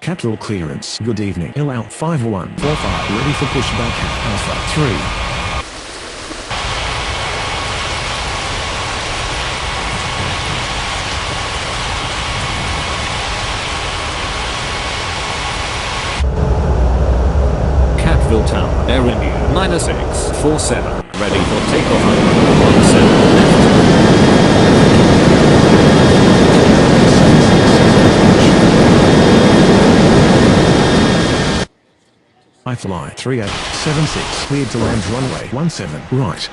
Capital clearance. Good evening. Hill out 5145. Ready for pushback at Alpha 3. Tower, Air India, -647, ready for takeoff, 17 left. I fly 3876, cleared to land runway 17, right.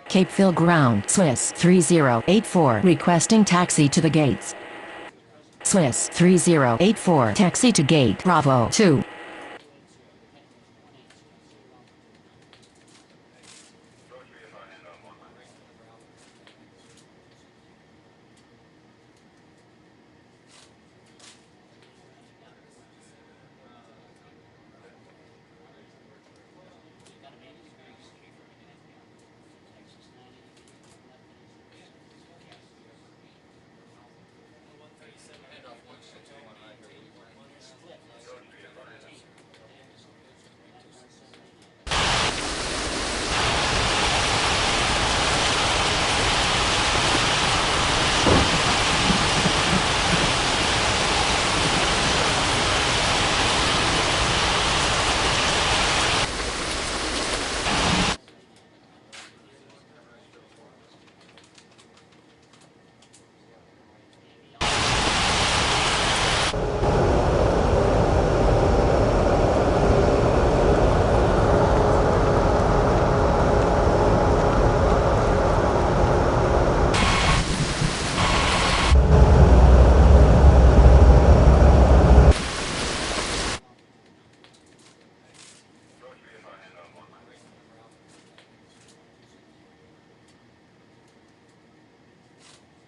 Cape Phil Ground, Swiss 3084, requesting taxi to the gates. Swiss 3084, taxi to gate Bravo 2.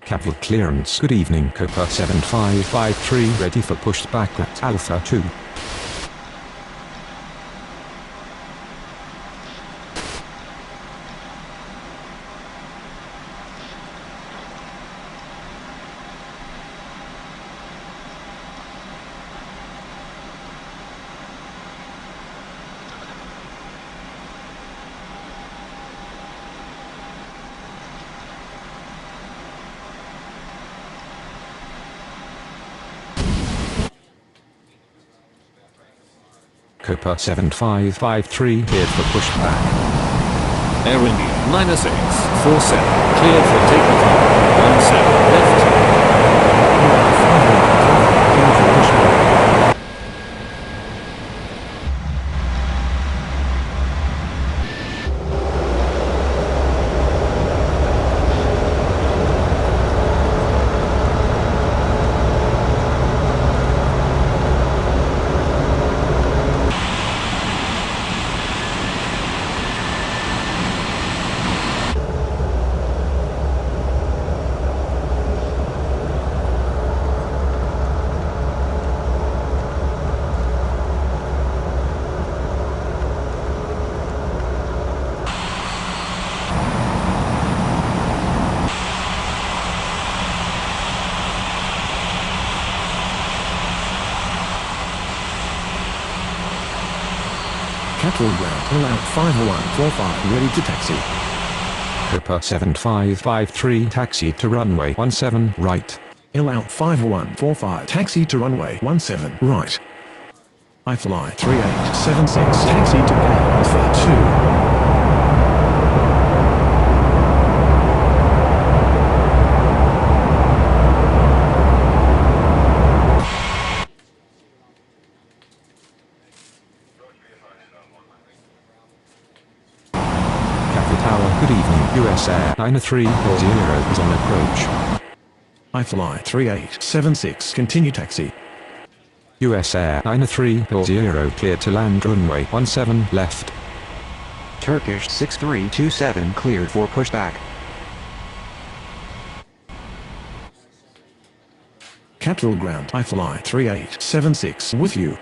Capital clearance. Good evening. Copa 7553, ready for pushback at Alpha 2. Copa 7553, cleared for pushback. Air India, -647, cleared for takeoff, 17 left. Capital ground, Hill out 5145, ready to taxi. Copa 7553, taxi to runway 17, right. Hill out 5145, taxi to runway 17, right. I fly 3876, taxi to Alpha 2. Good evening. US Air 9340 is on approach. I fly 3876, continue taxi. US Air 9340 cleared to land runway 17 left. Turkish 6327 cleared for pushback. Capital ground, I fly 3876 with you.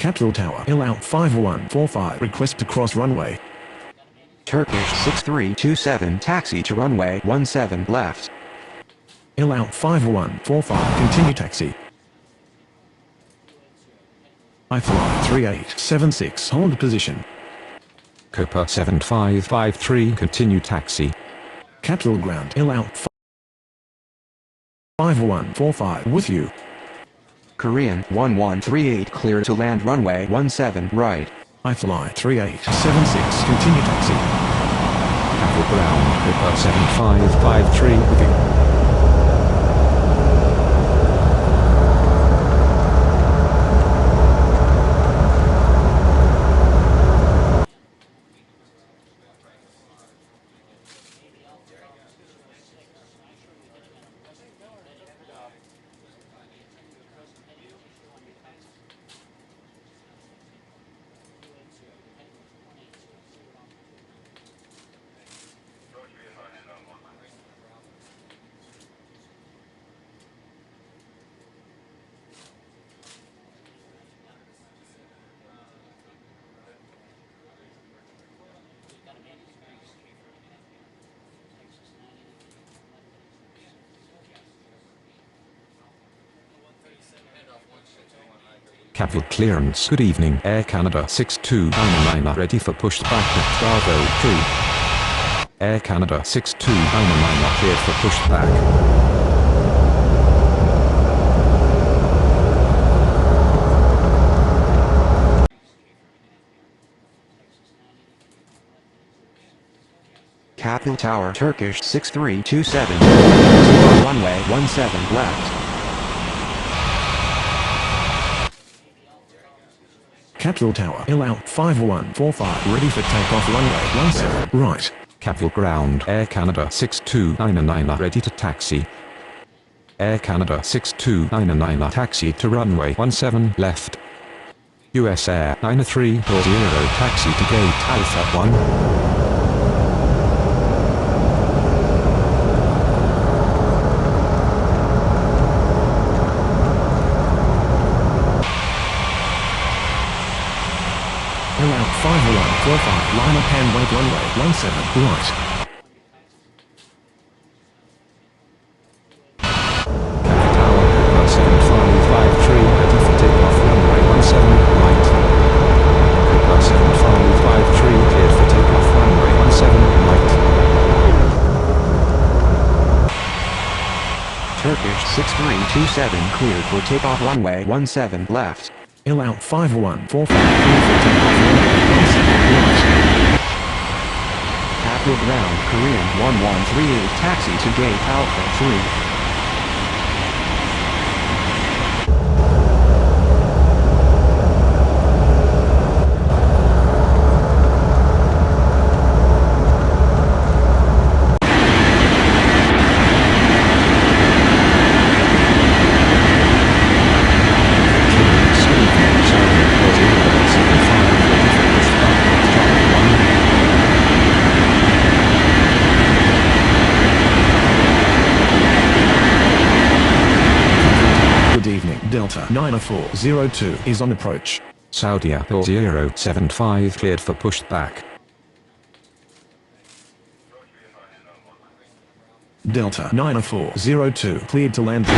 Capital Tower, Ill out 5145, request to cross runway. Turkish 6327 taxi to runway 17 left. Ill out 5145, continue taxi. I fly 3876, hold position. Copa 7553 continue taxi. Capital ground, Ill out 5145, with you. Korean 1138 clear to land runway 17 right. I fly 3876, continue taxi. Capital ground, Copa 7553 with you. Capital clearance. Good evening. Air Canada 6299 ready for push back at Bravo 3. Air Canada 6299 cleared for push back. Capital Tower Turkish 6327 runway 17 left. Capital Tower, Ill out 5145, ready for takeoff runway 17 right. Capital ground. Air Canada 6299 ready to taxi. Air Canada 6299 taxi to runway 17 left. US Air 9340 taxi to gate Alpha 1. Ill out 5145, line up and wait runway 17 right. Tower 7553 ready for takeoff runway 17 right. 7553 cleared for takeoff runway 17 right. Turkish 6327 cleared for takeoff runway 17 left. Ill out 5145, clear for takeoff runway 17 right. Capital ground Korean 1138 taxi to gate Alpha 3. Delta 9402 is on approach. Saudi 075 cleared for push back. Delta 9402 cleared to land left.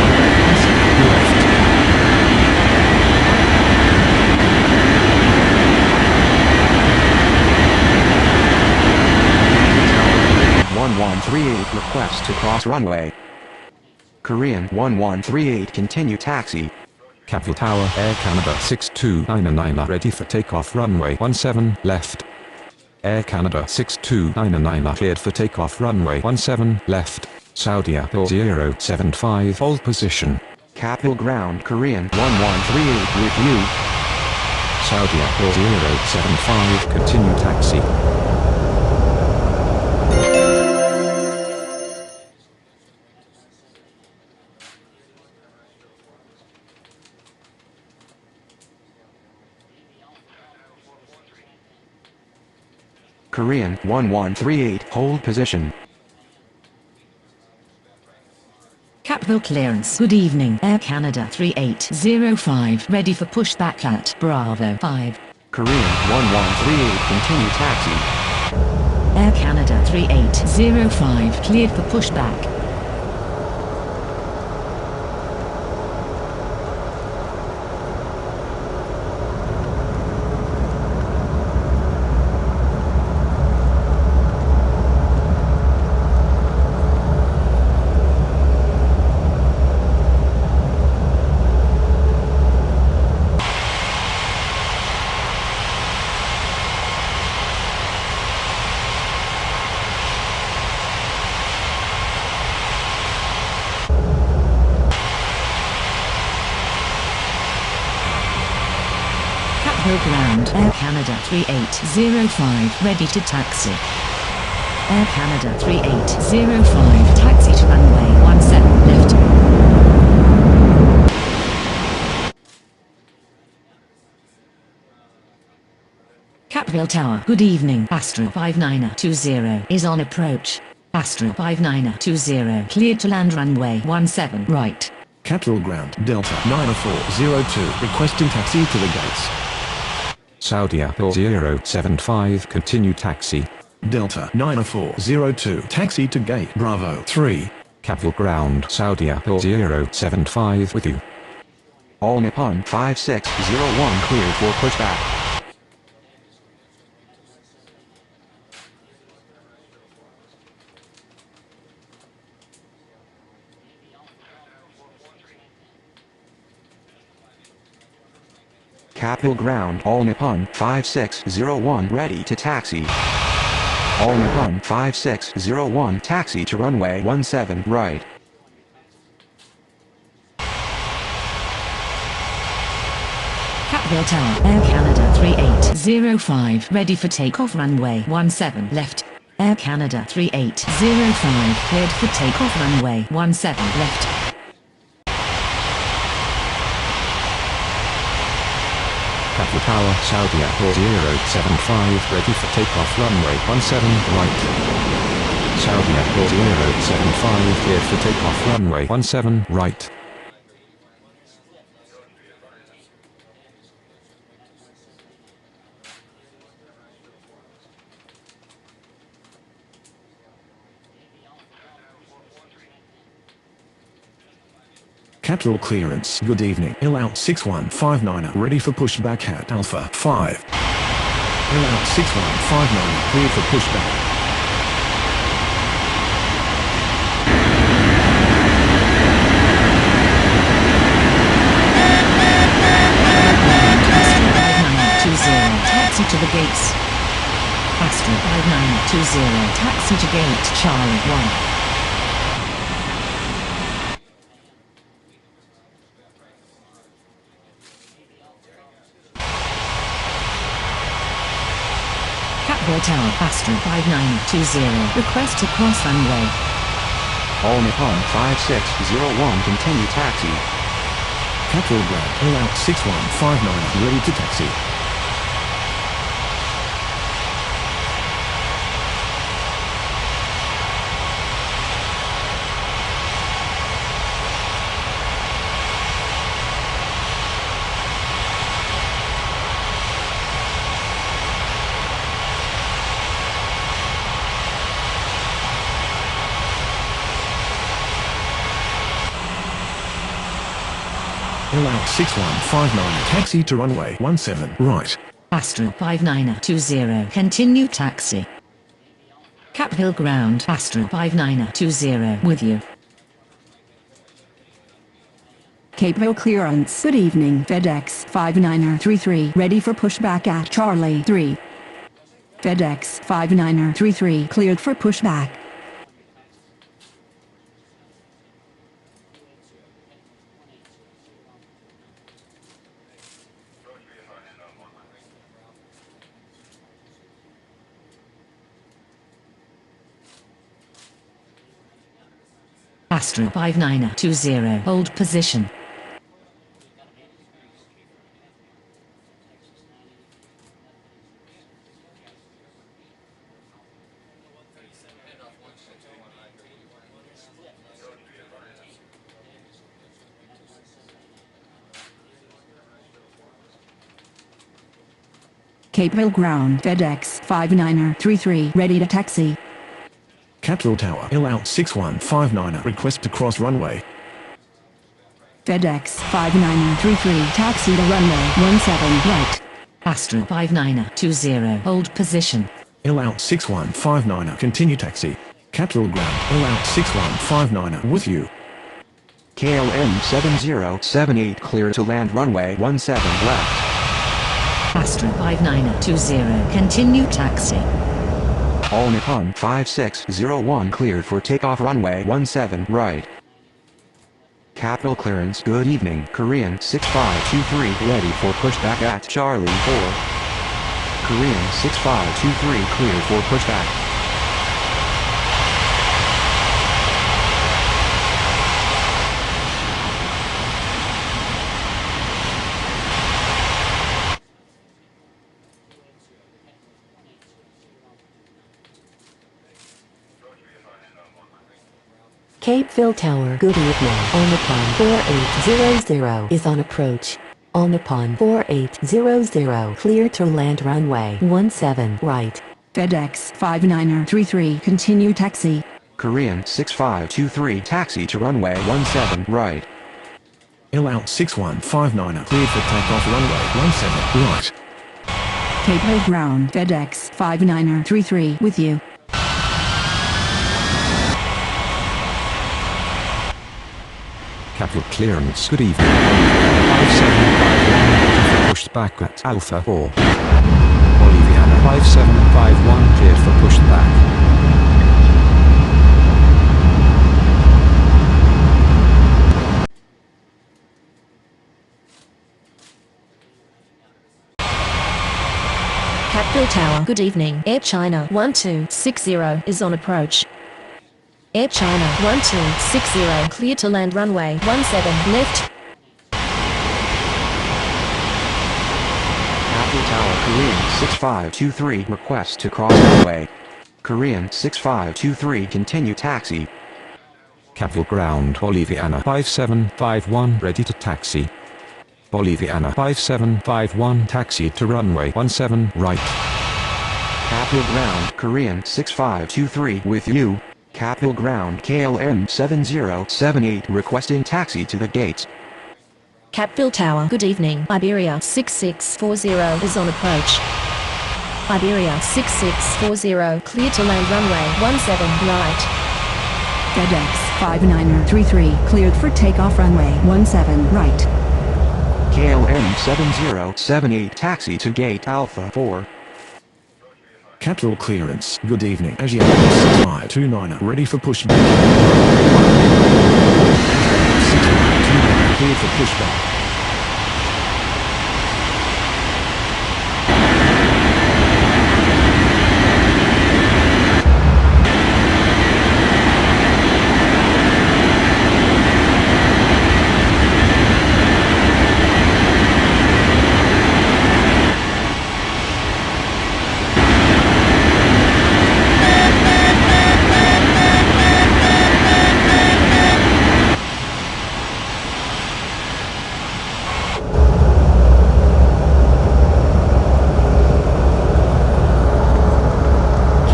1138 request to cross runway. Korean 1138 continue taxi. Capital Tower Air Canada 6299 ready for takeoff runway 17 left. Air Canada 6299 cleared for takeoff runway 17 left. Saudi 075 hold position. Capital ground Korean 1138 with you. Saudi 075 continue taxi. Korean 1138 hold position. Cap Capville clearance. Good evening, Air Canada 3805. Ready for pushback at Bravo 5. Korean 1138, continue taxi. Air Canada 3805. Cleared for pushback. Capville ground. Air Canada 3805. Ready to taxi. Air Canada 3805. Taxi to runway 17 left. Capville Tower. Good evening. Astra 5920 is on approach. Astra 5920 cleared to land runway 17 right. Capville ground. Delta 9402. Requesting taxi to the gates. Saudia 075, continue taxi. Delta 9402. Taxi to gate Bravo 3. Capville ground. Saudia 075 with you. All Nippon 5601 cleared for pushback. Capville ground. All Nippon 5601 ready to taxi. All Nippon 5601 taxi to runway 17 right. Capville Tower. Air Canada 3805. Ready for takeoff runway 17 left. Air Canada 3805 cleared for takeoff runway 17 left. Capville Tower. Saudia 075, ready for takeoff runway 17 right. Saudia 075 cleared for takeoff runway 17 right. Capville clearance. Good evening. Ill-out 6159. Ready for pushback at Alpha 5. Ill-out 6159. Clear for pushback. Taxi to the gates. Astra 5920. Taxi to gate Charlie 1. Capville Tower. Astra 5920. Request to cross runway. All Nippon 5601 continue taxi. Capville ground. Ill-out 6159. Ready to taxi. Ill-out 6159. Taxi to runway 17 right. Astra 5920. Continue taxi. Capville ground. Astra 5920 with you. Capeville clearance. Good evening. FedEx 5933. Ready for pushback at Charlie 3. FedEx 5933 cleared for pushback. Astra 5920. Hold position. Capeville Ground, FedEx 5933, ready to taxi. Capital Tower, Hill out 6159, request to cross runway. FedEx 5933, taxi to runway 17 right. Astra 5920, hold position. Hill out 6159, continue taxi. Capital Ground, Hill out 6159, with you. KLM 7078 clear to land runway 17 left. Astra 5920, continue taxi. All Nippon 5601 cleared for takeoff runway 17 right. Capital clearance, good evening, Korean 6523 ready for pushback at Charlie 4. Korean 6523 cleared for pushback. Capeville Tower, good evening. Omicron 4800 is on approach. Omicron 4800, clear to land runway 17 right. FedEx 5933, continue taxi. Korean 6523 taxi to runway 17 right. Hill out 6159, cleared for takeoff runway 17 right. Capeville Ground, FedEx 5933, with you. Capital clearance, good evening. 5751 pushed back at Alpha 4. Boliviana 5751 cleared for pushback. Capital Tower, good evening. Air China 1260 is on approach. Air China 1260, clear to land runway 17 left. Capital Tower Korean 6523 request to cross runway. Korean 6523 continue taxi. Capital Ground, Boliviana 5751 ready to taxi. Boliviana 5751 taxi to runway 17 right. Capital Ground Korean 6523 with you. Capital Ground KLM 7078 requesting taxi to the gates. Capeville Tower, good evening. Iberia 6640 is on approach. Iberia 6640, clear to land runway 17 right. FedEx 5933, cleared for takeoff runway 17 right. KLM 7078 taxi to gate Alpha 4. Capital clearance, good evening. Asiana 6529, ready for pushback. 6529, cleared for pushback.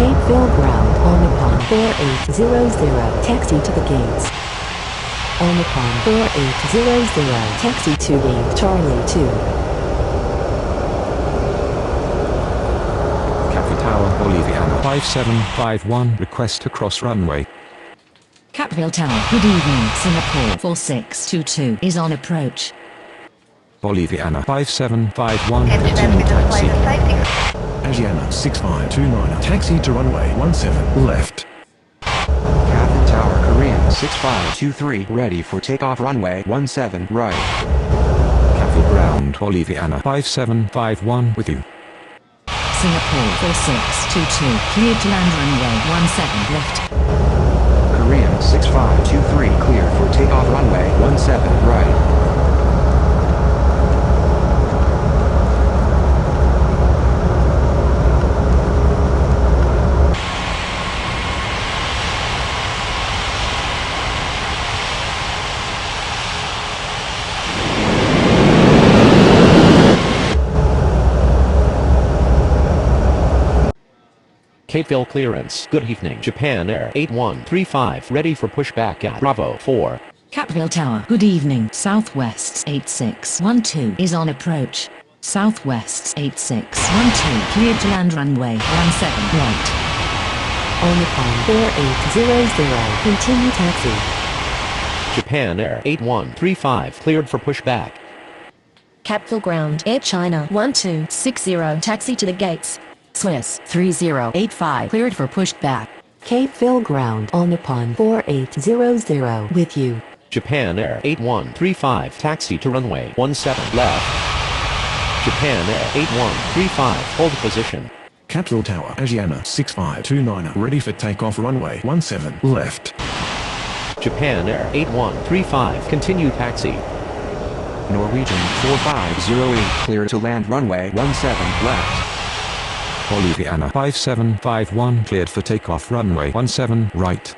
Capeville Ground, Omicron 4800, taxi to the gates. Omicron 4800, taxi to gate Charlie 2. Capital Tower, Boliviana 5751 request to cross runway. Capeville Tower, good evening. Singapore 4622 is on approach. Boliviana 5751 continue taxi. Asiana 6529, taxi to runway 17 left. Capital Tower Korean 6523 ready for takeoff runway 17 right. Capital Ground, Boliviana 5751 with you. Singapore 4622, cleared to land runway 17 left. Korean 6523 cleared for takeoff runway 17 right. Capeville clearance. Good evening. Japan Air 8135 ready for pushback at Bravo 4. Capeville Tower. Good evening. Southwest 8612 is on approach. Southwest 8612 cleared to land runway 17 right. On the pond 4800, continue taxi. Japan Air 8135 cleared for pushback. Capeville Ground, Air China 1260, taxi to the gates. Swiss 3085 cleared for pushback. Capeville Ground on the pond 4800 with you. Japan Air 8135 taxi to runway 17 left. Japan Air 8135 hold position. Capeville Tower, Asiana 6529 ready for takeoff runway 17 left. Japan Air 8135 continue taxi. Norwegian 4508 clear to land runway 17 left. Boliviana 5751 cleared for takeoff runway 17 right.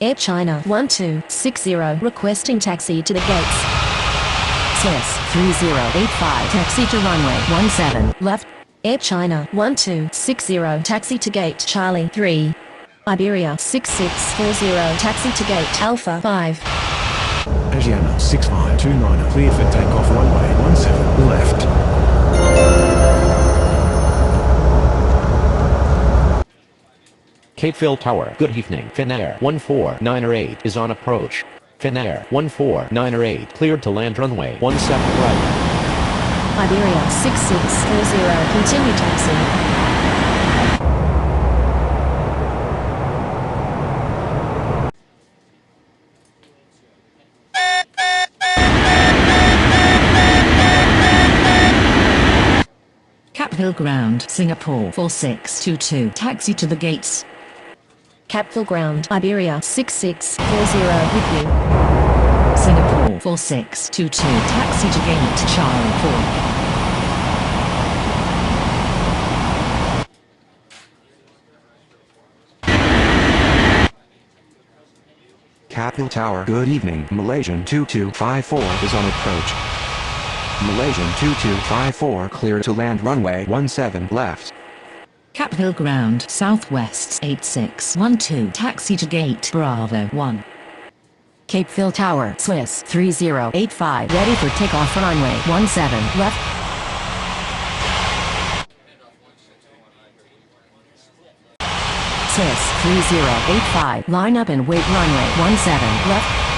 Air China 1260 requesting taxi to the gates. Swiss 3085 taxi to runway 17 left. Air China 1260 taxi to gate Charlie 3. Iberia 6640 taxi to gate Alpha 5. Asiana 6529 cleared for takeoff runway 17 left. Capeville Tower, good evening. Finnair 14908 is on approach. Finnair 14908 cleared to land runway 17 right. Iberia 6640 continue taxi. Capeville Ground, Singapore 4622 taxi to the gates. Capeville Ground, Iberia 6640 with you. Singapore 4622 taxi to gate Charlie 4. Capeville Tower, good evening. Malaysian 2254 is on approach. Malaysian 2254 clear to land runway 17 left. Capeville Ground, Southwest 8612 taxi to gate Bravo 1. Capeville Tower, Swiss 3085 ready for takeoff runway 17 left. Swiss 3085 line up and wait runway 17 left.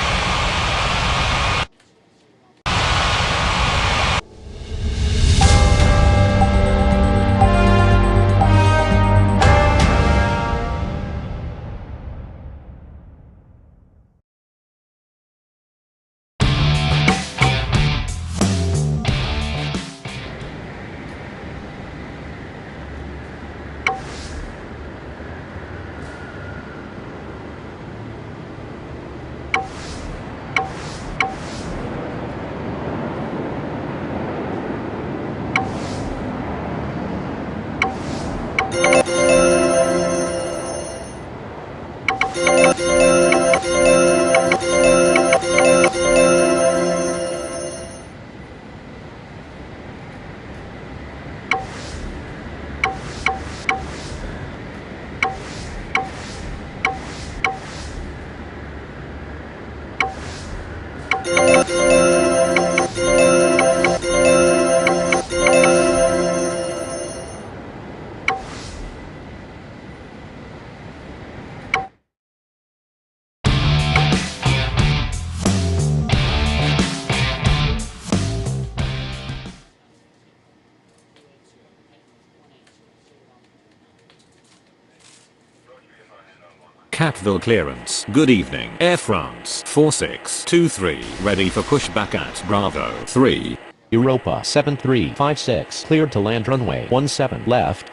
Capeville clearance. Good evening. Air France 4623 ready for pushback at Bravo 3. Europa 7356 cleared to land runway 17 left.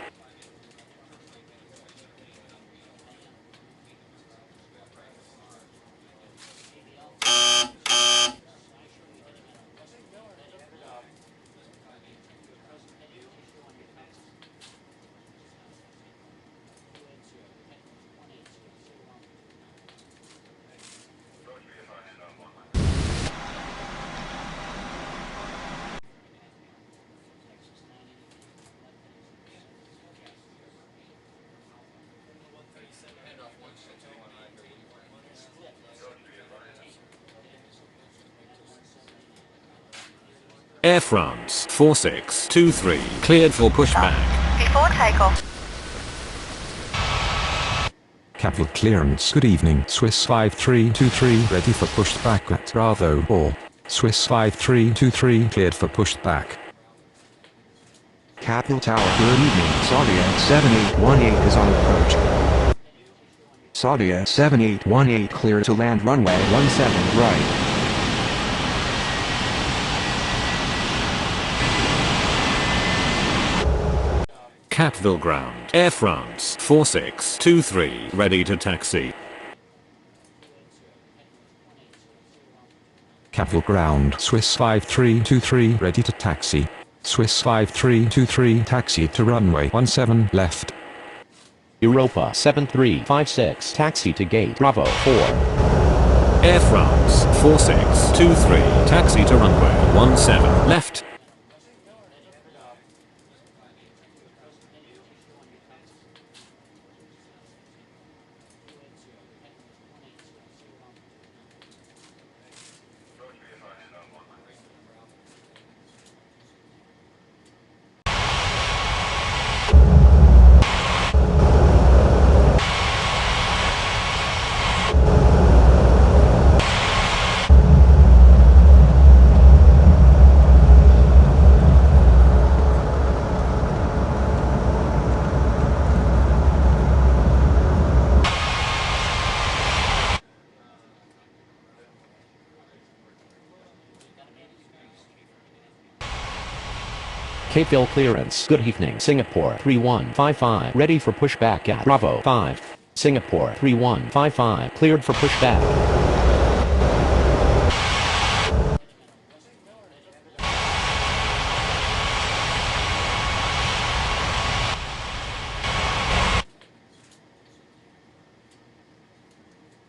Air France 4623 cleared for pushback. Before takeoff. Capital clearance. Good evening. Swiss 5323 ready for pushback at Bravo 4. Swiss 5323 cleared for pushback. Capital Tower. Good evening. Saudia 7818 is on approach. Saudia 7818 clear to land runway 17 right. Catville ground. Air France 4623 ready to taxi. Capital ground. Swiss 5323 ready to taxi. Swiss 5323 taxi to runway 17 left. Europa 7356 taxi to gate Bravo 4. Air France 4623 taxi to runway 17 left. Capeville clearance. Good evening. Singapore 3155 ready for pushback at Bravo 5. Singapore 3155 cleared for pushback.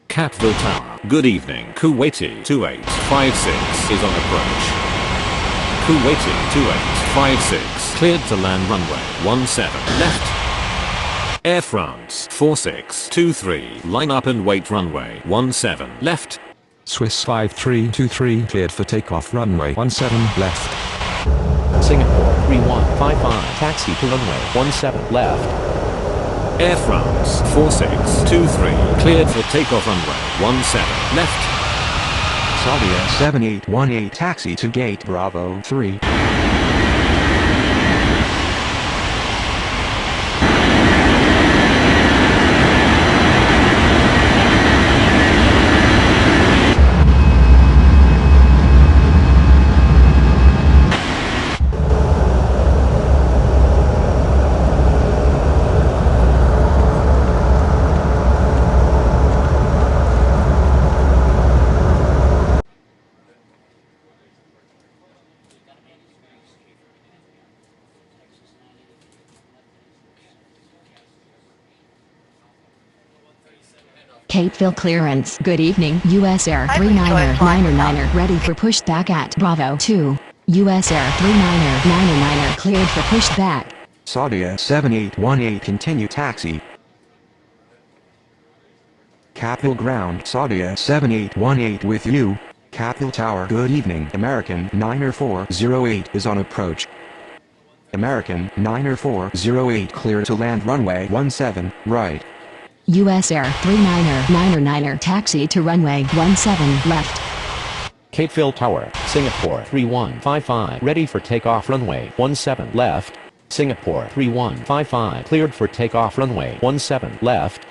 Catville Tower. Good evening. Kuwaiti 2856 is on approach. Kuwaiti 2856 cleared to land runway 17 left. Air France 4623 line up and wait runway 17 left. Swiss 5323 cleared for takeoff runway 17 left. Singapore 3155 taxi to runway 17 left. Air France 4623 cleared for takeoff runway 17 left. Saudia 7818 taxi to gate Bravo 3. Capeville clearance. Good evening. US Air 39er ready for pushback at Bravo 2. US Air 39er cleared for pushback. Saudia 7818 continue taxi. Capital ground. Saudia 7818 with you. Capital Tower. Good evening. American 90408 is on approach. American 90408 clear to land runway 17 right. US Air 39er taxi to runway 17 left. Capeville Tower. Singapore 3155 ready for takeoff runway 17 left. Singapore 3155 cleared for takeoff runway 17 left.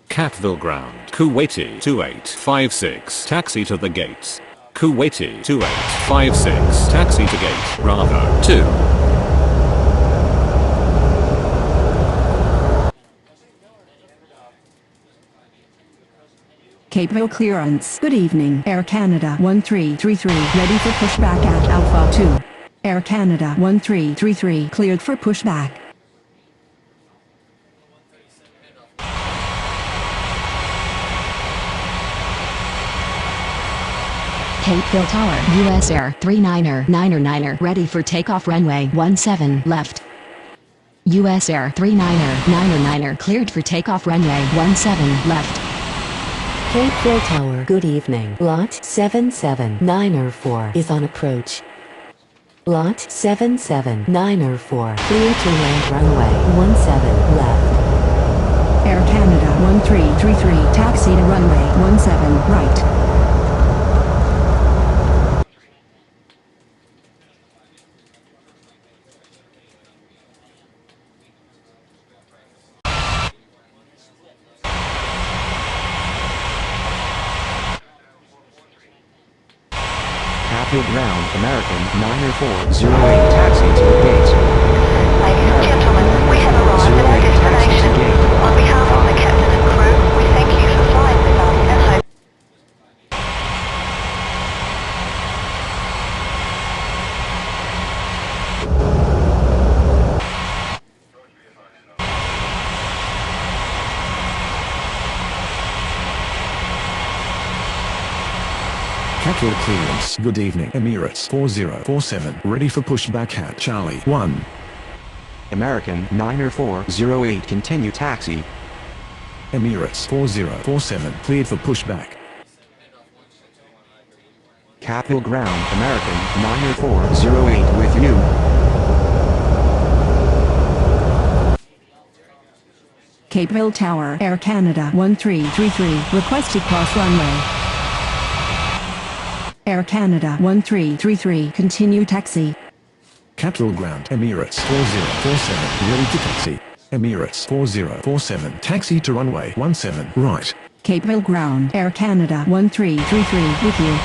Catville ground. Kuwaiti 2856 taxi to the gates. Kuwaiti 2856 taxi to gate Bravo 2. Capeville clearance. Good evening. Air Canada 1333 ready for pushback at Alpha 2. Air Canada 1333 cleared for pushback. Capeville Tower, US Air 39er ready for takeoff runway 17 left. US Air 39er cleared for takeoff runway 17 left. Capeville Tower, good evening. Lot 77904 is on approach. Lot 77904, clear to land runway 17 left. Air Canada 1333, taxi to runway 17 right. Capital Ground, American 90408, taxi to the gate. Ladies and gentlemen, we have arrived at our destination. On behalf of the captain and crew, we thank you for flying with us and hope Capital clearance. Good evening. Emirates 4047. Ready for pushback at Charlie 1. American 90408, continue taxi. Emirates 4047. Cleared for pushback. Capital Ground, American 90408 with you. Capeville Tower, Air Canada 1333, requested cross runway. Air Canada 1333, continue taxi. Capital Ground. Emirates 4047. Ready to taxi. Emirates 4047. Taxi to runway 17 right. Capeville Ground, Air Canada 1333, with you.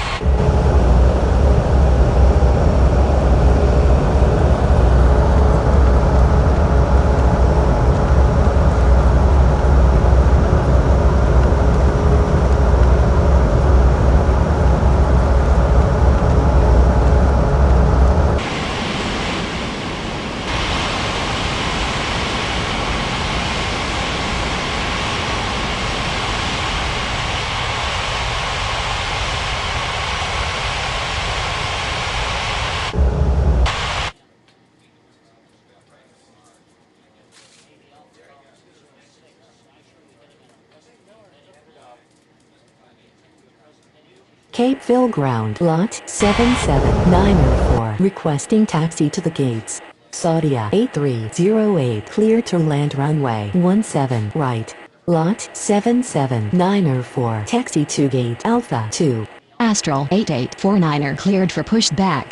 Capeville Ground, Lot 77904, requesting taxi to the gates. Saudia 8308, clear to land runway 17 right. Lot 77904, taxi to gate Alpha 2. Astral 8849er cleared for pushback.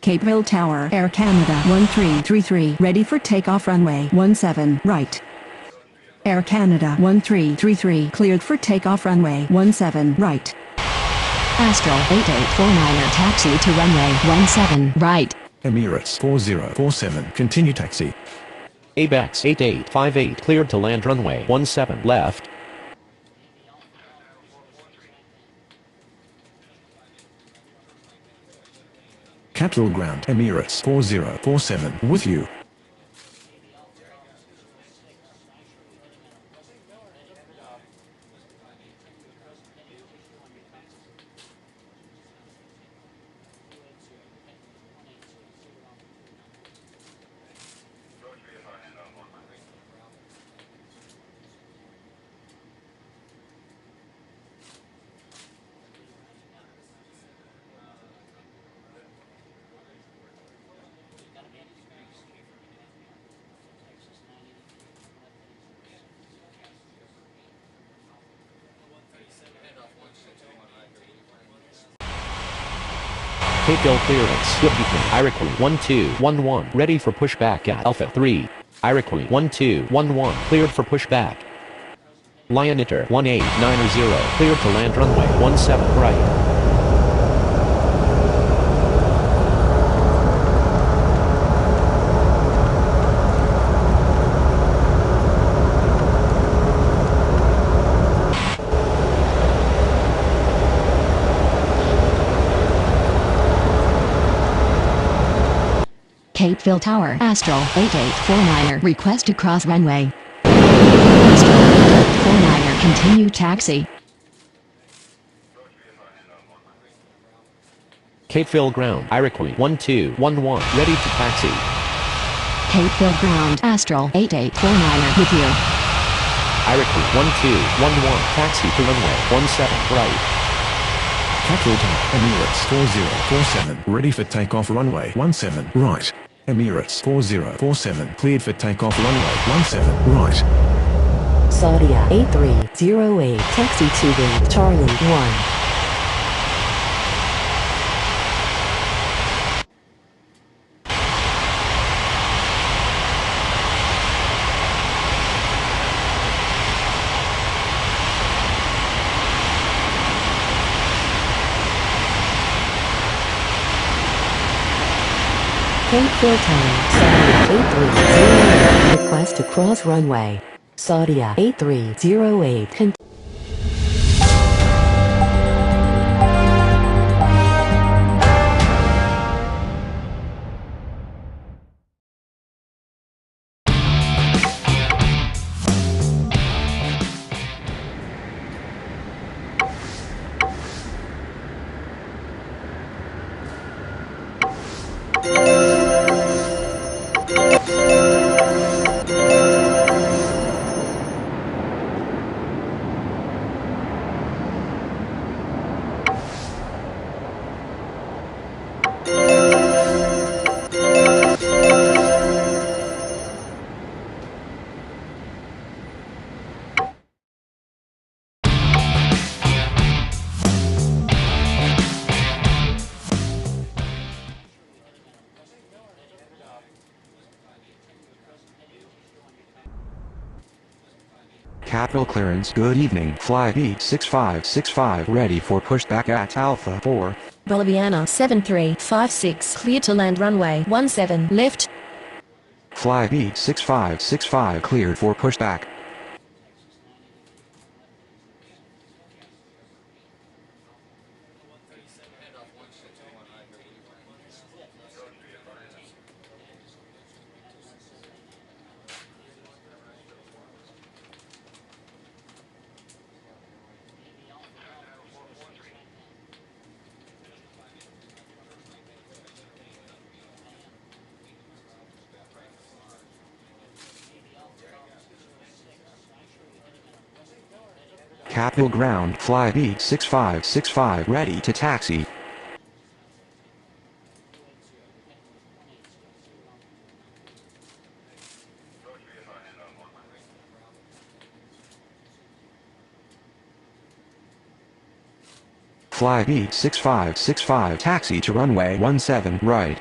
Capeville Tower, Air Canada 1333, ready for takeoff runway 17 right. Air Canada 1333, cleared for takeoff runway 17 right. Astral 8849er taxi to runway 17 right. Emirates 4047. Continue taxi. ABEX 8858, cleared to land runway 17 left. Capital Ground. Emirates 4047. With you. Capeville clearance. Good evening. Iroquois 1211, ready for pushback at Alpha 3. Iroquois 1211, cleared for pushback. Lioniter 1890, cleared to land runway 17 right. Capeville Tower, Astral 8849er request to cross runway. Astral 8849er continue taxi. Capeville Ground, Iroquois 1211, ready to taxi. Capeville Ground, Astral 8849er with you. Iroquois 1211, taxi to runway 17 right. Capital Tower, Emirates 4047, ready for takeoff runway 17 right. Emirates 4047, cleared for takeoff runway 17 right. Saudia 8308, taxi to the Charlie 1. Capeville Tower, Saudia 8308, request to cross runway. Saudia 8308, Capital clearance. Good evening. Fly B6565 ready for pushback at Alpha 4. Boliviana 7356, clear to land runway 17 left. Fly B6565 cleared for pushback. Capital ground. Fly B6565 ready to taxi. Fly B6565 taxi to runway 17 right.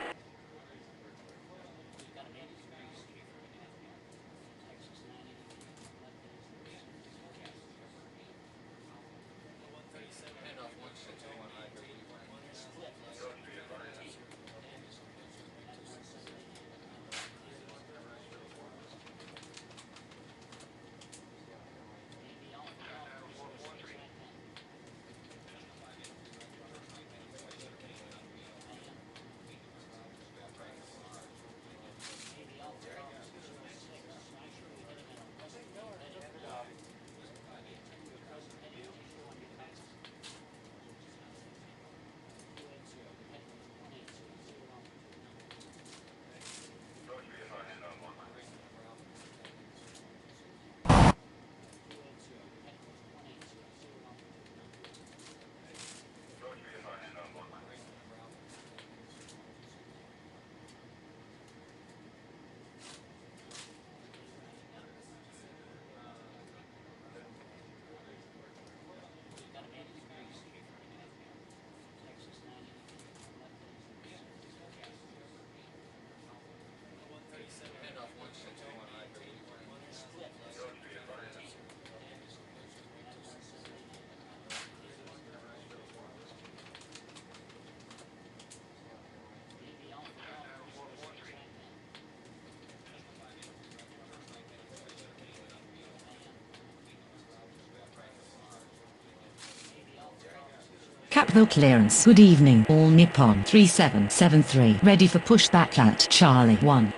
Capville clearance. Good evening. All Nippon 3773. Ready for pushback at Charlie 1.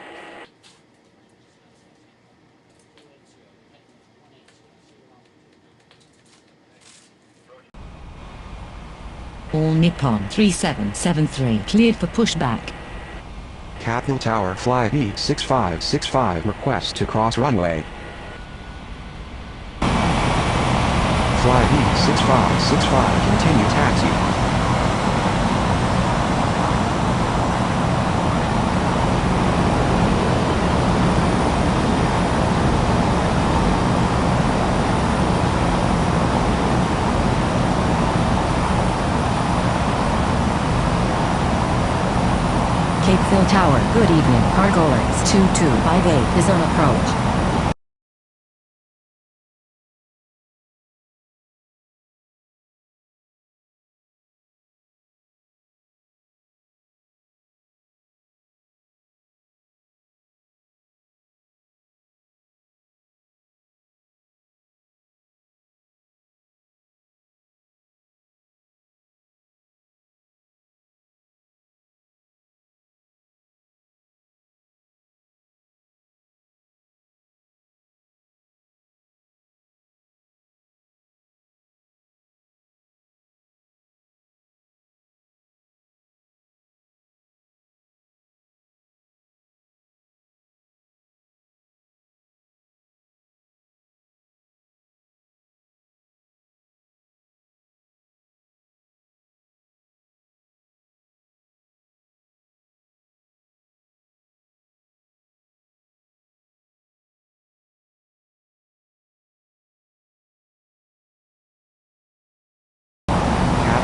All All Nippon 3773 cleared for pushback. Capital Tower Fly B6565 request to cross runway. Fly B6565 continue taxi. Capeville Tower, good evening. Cargolix 2258 is on approach.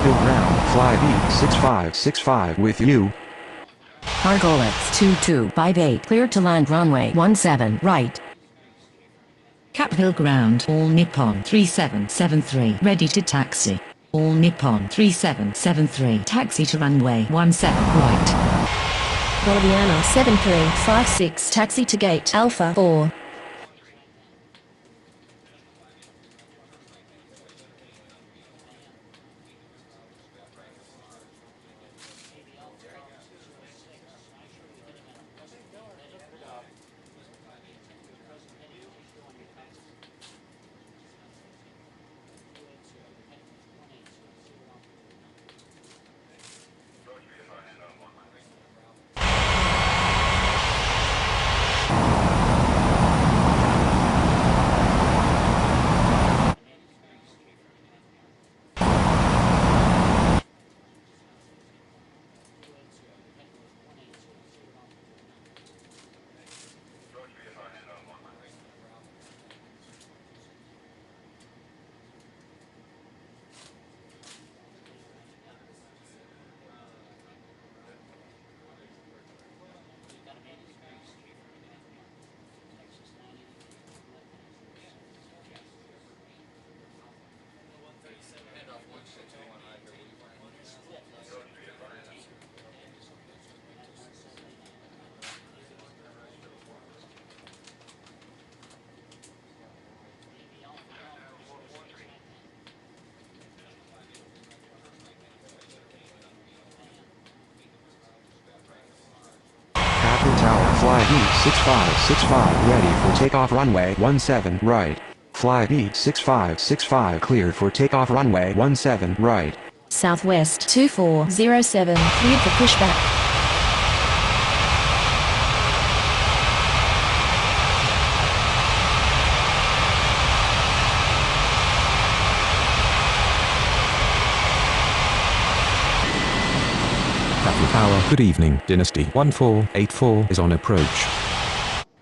Capital Ground Fly B6565 with you. Cargolix 2258 cleared to land runway 17 right. Capitol Ground. All Nippon 3773 ready to taxi. All Nippon 3773 taxi to runway 17 right. Boliviana 7356 taxi to gate Alpha 4. Capital Tower Fly B6565 ready for takeoff runway 17 right. Fly B6565 cleared for takeoff runway 17 right. Southwest 2407 cleared for pushback. Capital Tower, good evening. Dynasty 1484 is on approach.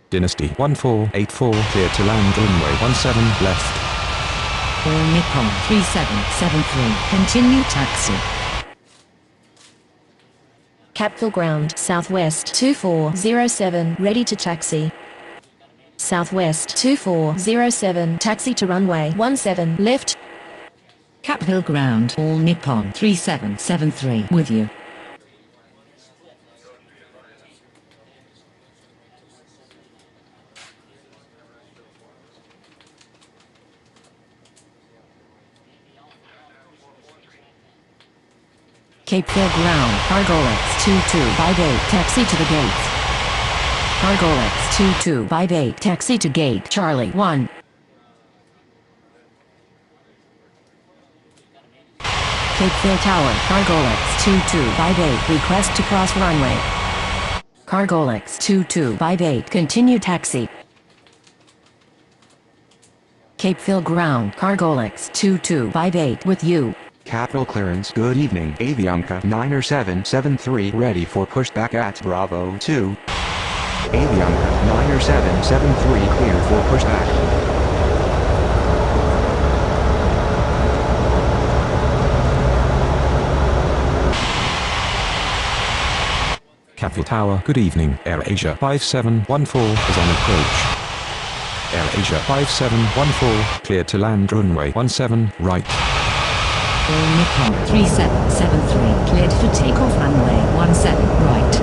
Dynasty 1484 clear to land runway 17 left. All Nippon 3773 continue taxi. Capitol Ground Southwest 2407 ready to taxi. Southwest 2407 taxi to runway 17 left. Capitol Ground. All Nippon 3773 with you. Capeville Ground, Cargolix 2258 taxi to the gates. Cargolix 2258 taxi to gate Charlie 1. Capeville Tower, Cargolix 2258, request to cross runway. Cargolix 2258, continue taxi. Capeville Ground, Cargolix 2258 with you. Capital clearance. Good evening. Avianca 90773 ready for pushback at Bravo 2. Avianca 90773 cleared for pushback. Capital Tower, good evening. AirAsia 5714 is on approach. AirAsia 5714, cleared to land runway 17, right. All Nippon 3773, cleared for takeoff runway 17, right.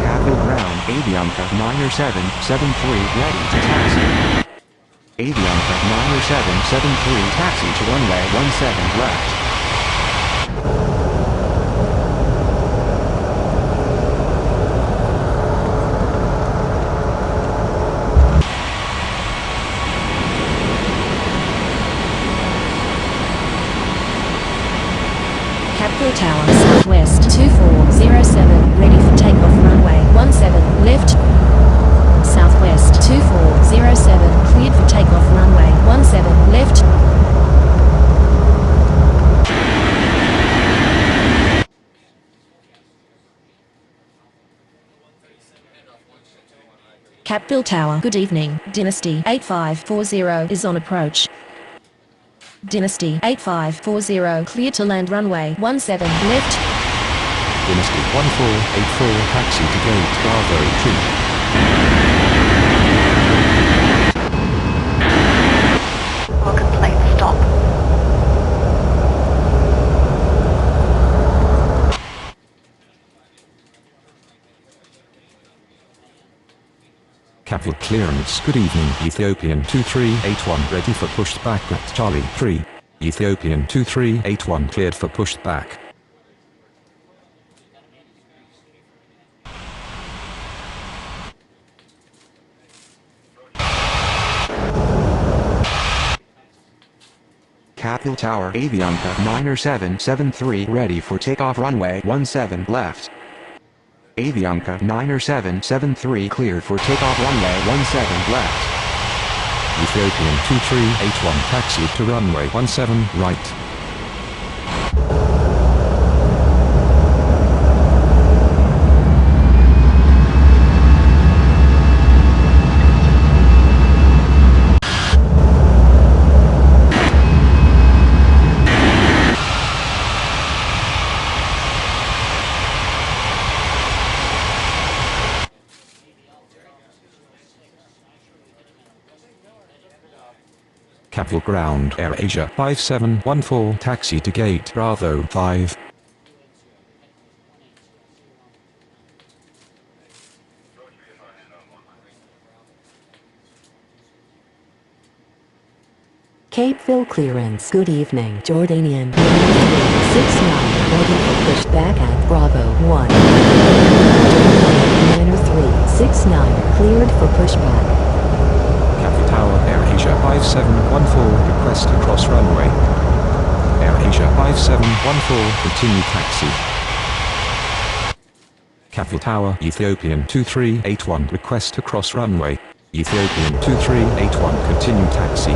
Capital Ground. Avianca 90773 ready to taxi. Avianca 90773 taxi to runway 17 left. Capital Tower, Southwest 2407, ready for takeoff runway 17, left. Southwest 2407, cleared for takeoff runway 17, left. Capital Tower, good evening. Dynasty 8540 is on approach. Dynasty 8540, clear to land runway 17, left. Dynasty 1484, taxi to gate Bravo 2. Will complete stop. Capital clearance, good evening. Ethiopian 2381 ready for pushback at Charlie 3. Ethiopian 2381 cleared for pushback. Capital Tower. Avianca 90773 ready for takeoff runway 17 left. Avianca 90773 cleared for takeoff runway 17 left. Ethiopian 2381 taxi to runway 17 right. Capital Ground, AirAsia 5714 taxi to gate Bravo 5. Capeville clearance. Good evening. Jordanian 9369 ready for pushback at Bravo 1. 9369 cleared for pushback. Capital Tower, AirAsia 5714 request to cross runway. AirAsia 5714 continue taxi. Capital Tower, Ethiopian 2381 request to cross runway. Ethiopian 2381 continue taxi.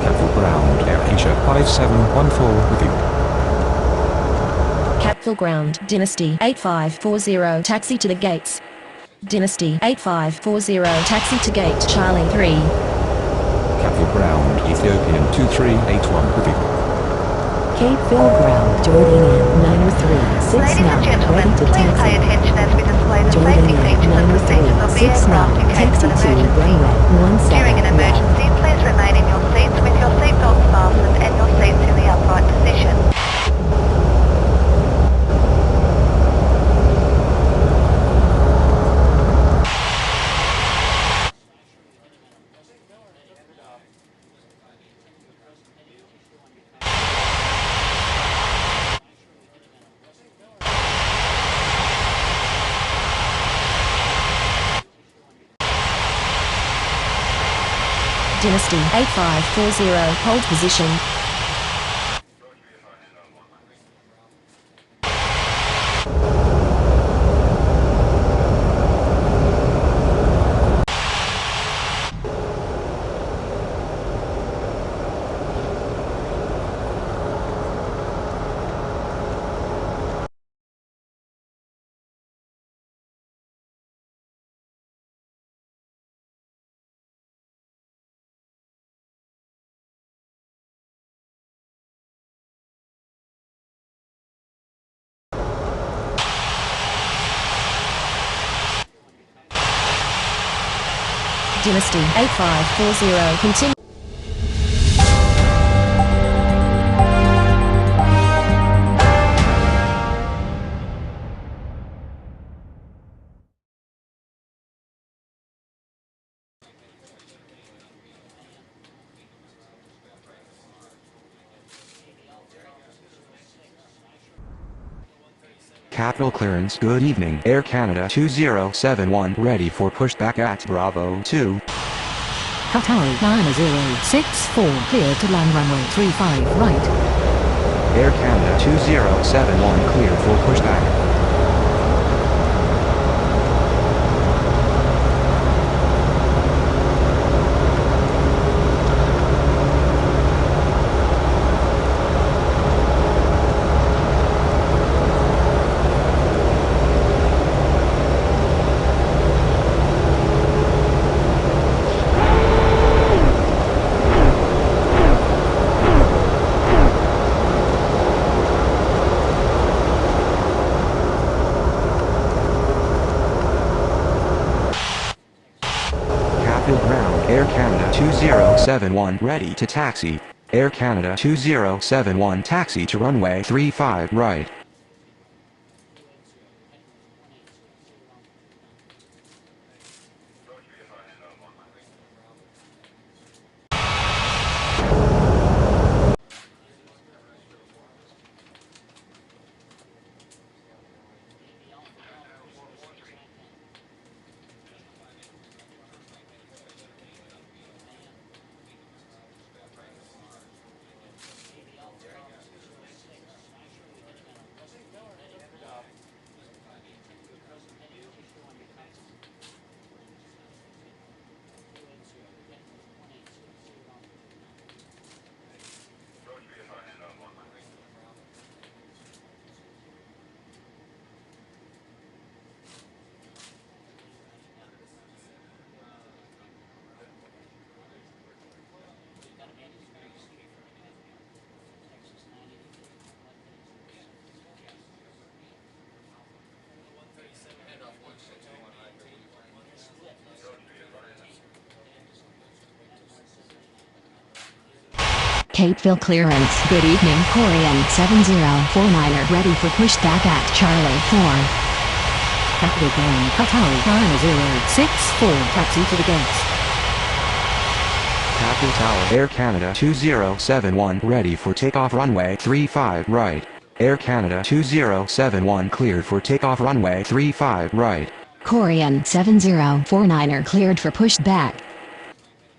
Capital Ground, AirAsia 5714 with you. Capital Ground, Dynasty 8540, taxi to the gates. Dynasty 8540, taxi to gate Charlie 3. Capital Ground, Ethiopian 2381 with you. Capeville Ground, Jordanian Ladies 9369 and gentlemen, ready to please pay taxi. attention as we display the safety Jordanian features and procedures of the aircraft in case of taxi an to emergency. runway 17 During an left. emergency, please remain in your seats with your seatbelts fastened and your seats in the upright position. Dynasty 8540, hold position. Dynasty 8540, continue. Capital clearance. Good evening. Air Canada 2071 ready for pushback at Bravo 2. Qatari 9064, clear to land runway 35 right. Air Canada 2071 cleared for pushback. Ground. Air Canada 2071 ready to taxi. Air Canada 2071 taxi to runway 35 right. Capeville clearance. Good evening. Korean 7049er ready for pushback at Charlie 4. Capital Gain Qatari 9064, taxi to the gates. Capital Tower. Air Canada 2071 ready for takeoff runway 35 right. Air Canada 2071 cleared for takeoff runway 35 right. Korean 7049er cleared for pushback.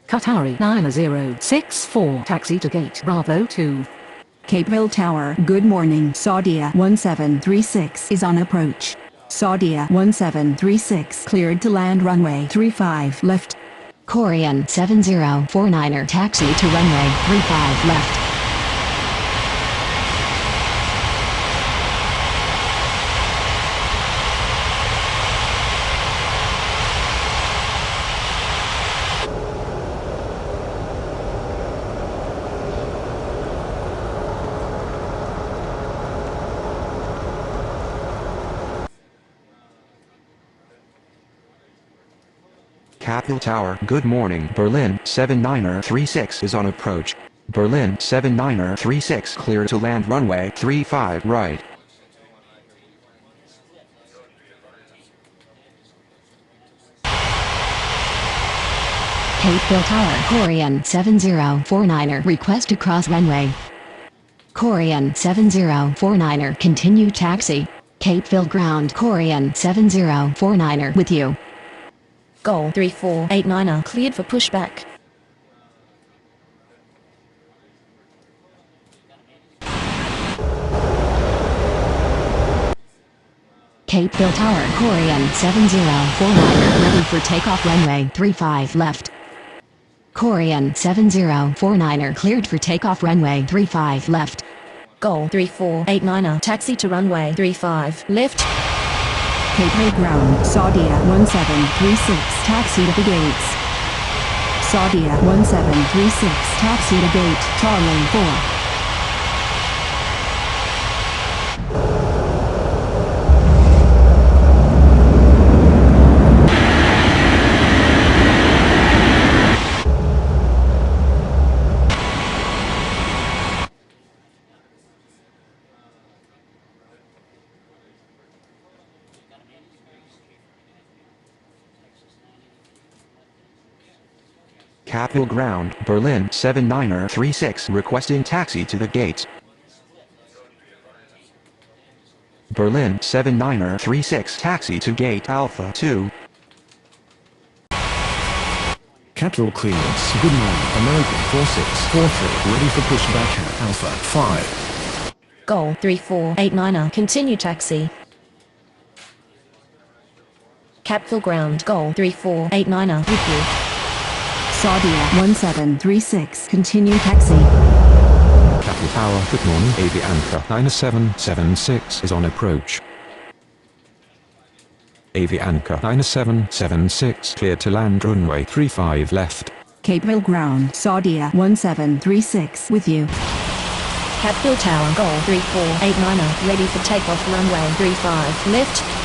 Qatari 9064, taxi to gate Bravo 2. Capeville Tower. Good morning. Saudia 1736 is on approach. Saudia 1736 cleared to land runway 35 left. Korean 7049er taxi to runway 35 left. Capital Tower. Good morning. Berlin 7936 is on approach. Berlin 7936 clear to land runway 35 right. Capeville Tower. Korean 7049er request to cross runway. Korean 7049er continue taxi. Capeville ground. Korean 7049er with you. Goal 3489er cleared for pushback. Cape Bill Tower, Korean 7049, ready for takeoff runway 35 left. Korean 7049er cleared for takeoff runway 35 left. Goal 3489er, taxi to runway 35 left. Gateway ground, Saudia 1736, taxi to the gates. Saudia 1736, taxi to gate, Charlie 4. Capital Ground, Berlin 7936 requesting taxi to the gates. Berlin 7936 taxi to gate Alpha 2. Capital clearance. Good morning. American 4643 ready for pushback at Alpha 5. Goal 3489er, continue taxi. Capital ground, goal 3489er, with you. Saudia 1736, continue taxi. Capital Tower, good morning. Avianca 9776 is on approach. Avianca 9776 cleared to land runway 35 left. Capeville ground, Saudia 1736 with you. Capital Tower, goal 3489er, ready for takeoff runway 35 left.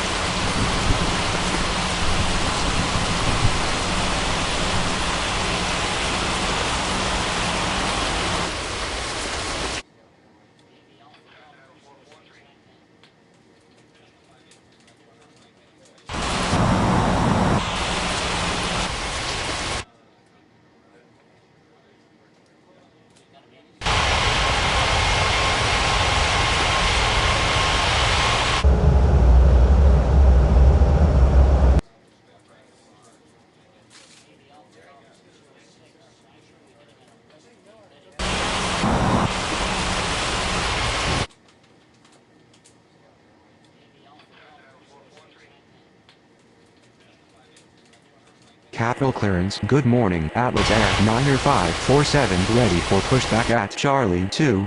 Capital clearance. Good morning. Atlas Air 9547 ready for pushback at Charlie 2.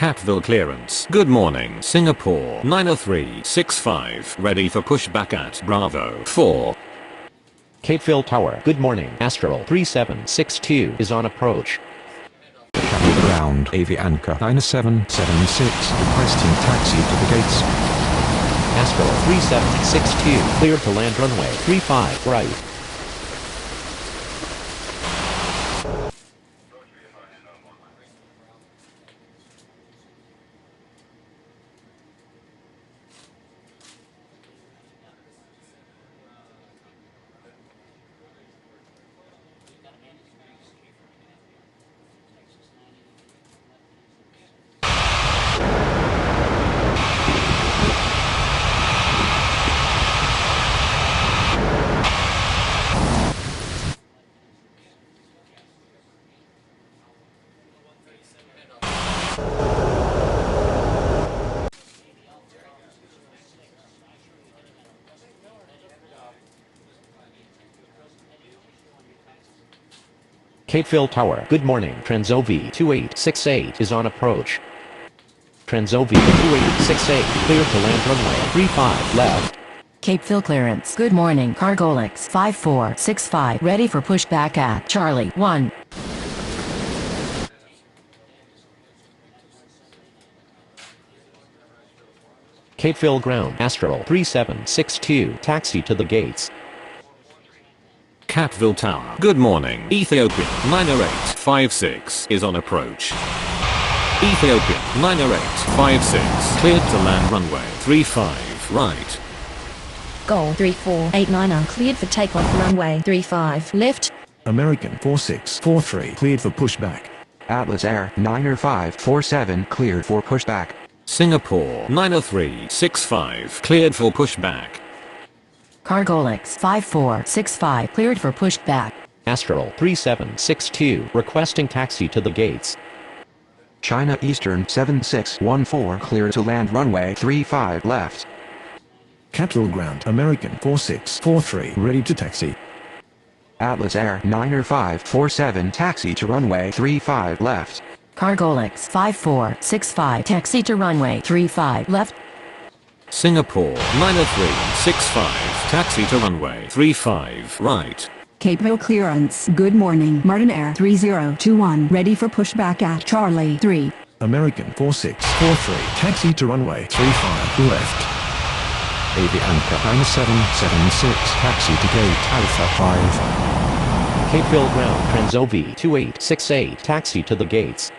Catville clearance. Good morning. Singapore 90365 ready for pushback at Bravo 4. Capeville Tower, good morning. Astral 3762 is on approach. Capital Ground, Avianca 9776 requesting taxi to the gates. Astral 3762, cleared to land runway 35 right. Capeville Tower, good morning. Transovi 2868 is on approach. Transovi 2868, cleared to land runway 35 left. Cape Fill clearance. Good morning. Cargolix 5465. Ready for pushback at Charlie 1. Capeville Ground, Astral 3762, taxi to the gates. Capeville Tower. Good morning. Ethiopia 90856 is on approach. Ethiopia 90856 cleared to land runway 35 right. Goal 3489 cleared for takeoff runway 35 left. American 4643 cleared for pushback. Atlas Air 90547 cleared for pushback. Singapore 90365 cleared for pushback. Cargolix 5465 cleared for pushback. Astral 3762, requesting taxi to the gates. China Eastern 7614 cleared to land runway 35 left. Capital Ground American 4643 ready to taxi. Atlas Air 90547 taxi to runway 35 left. Cargolix 5465 taxi to runway 35 left. Singapore 90365 taxi to runway 35 right. Capeville clearance. Good morning. Martin Air 3021 ready for pushback at Charlie 3. American 4643 taxi to runway 35 left. Avianca 9776 taxi to gate Alpha 5. Capeville Ground, Transovi 2868, taxi to the gates.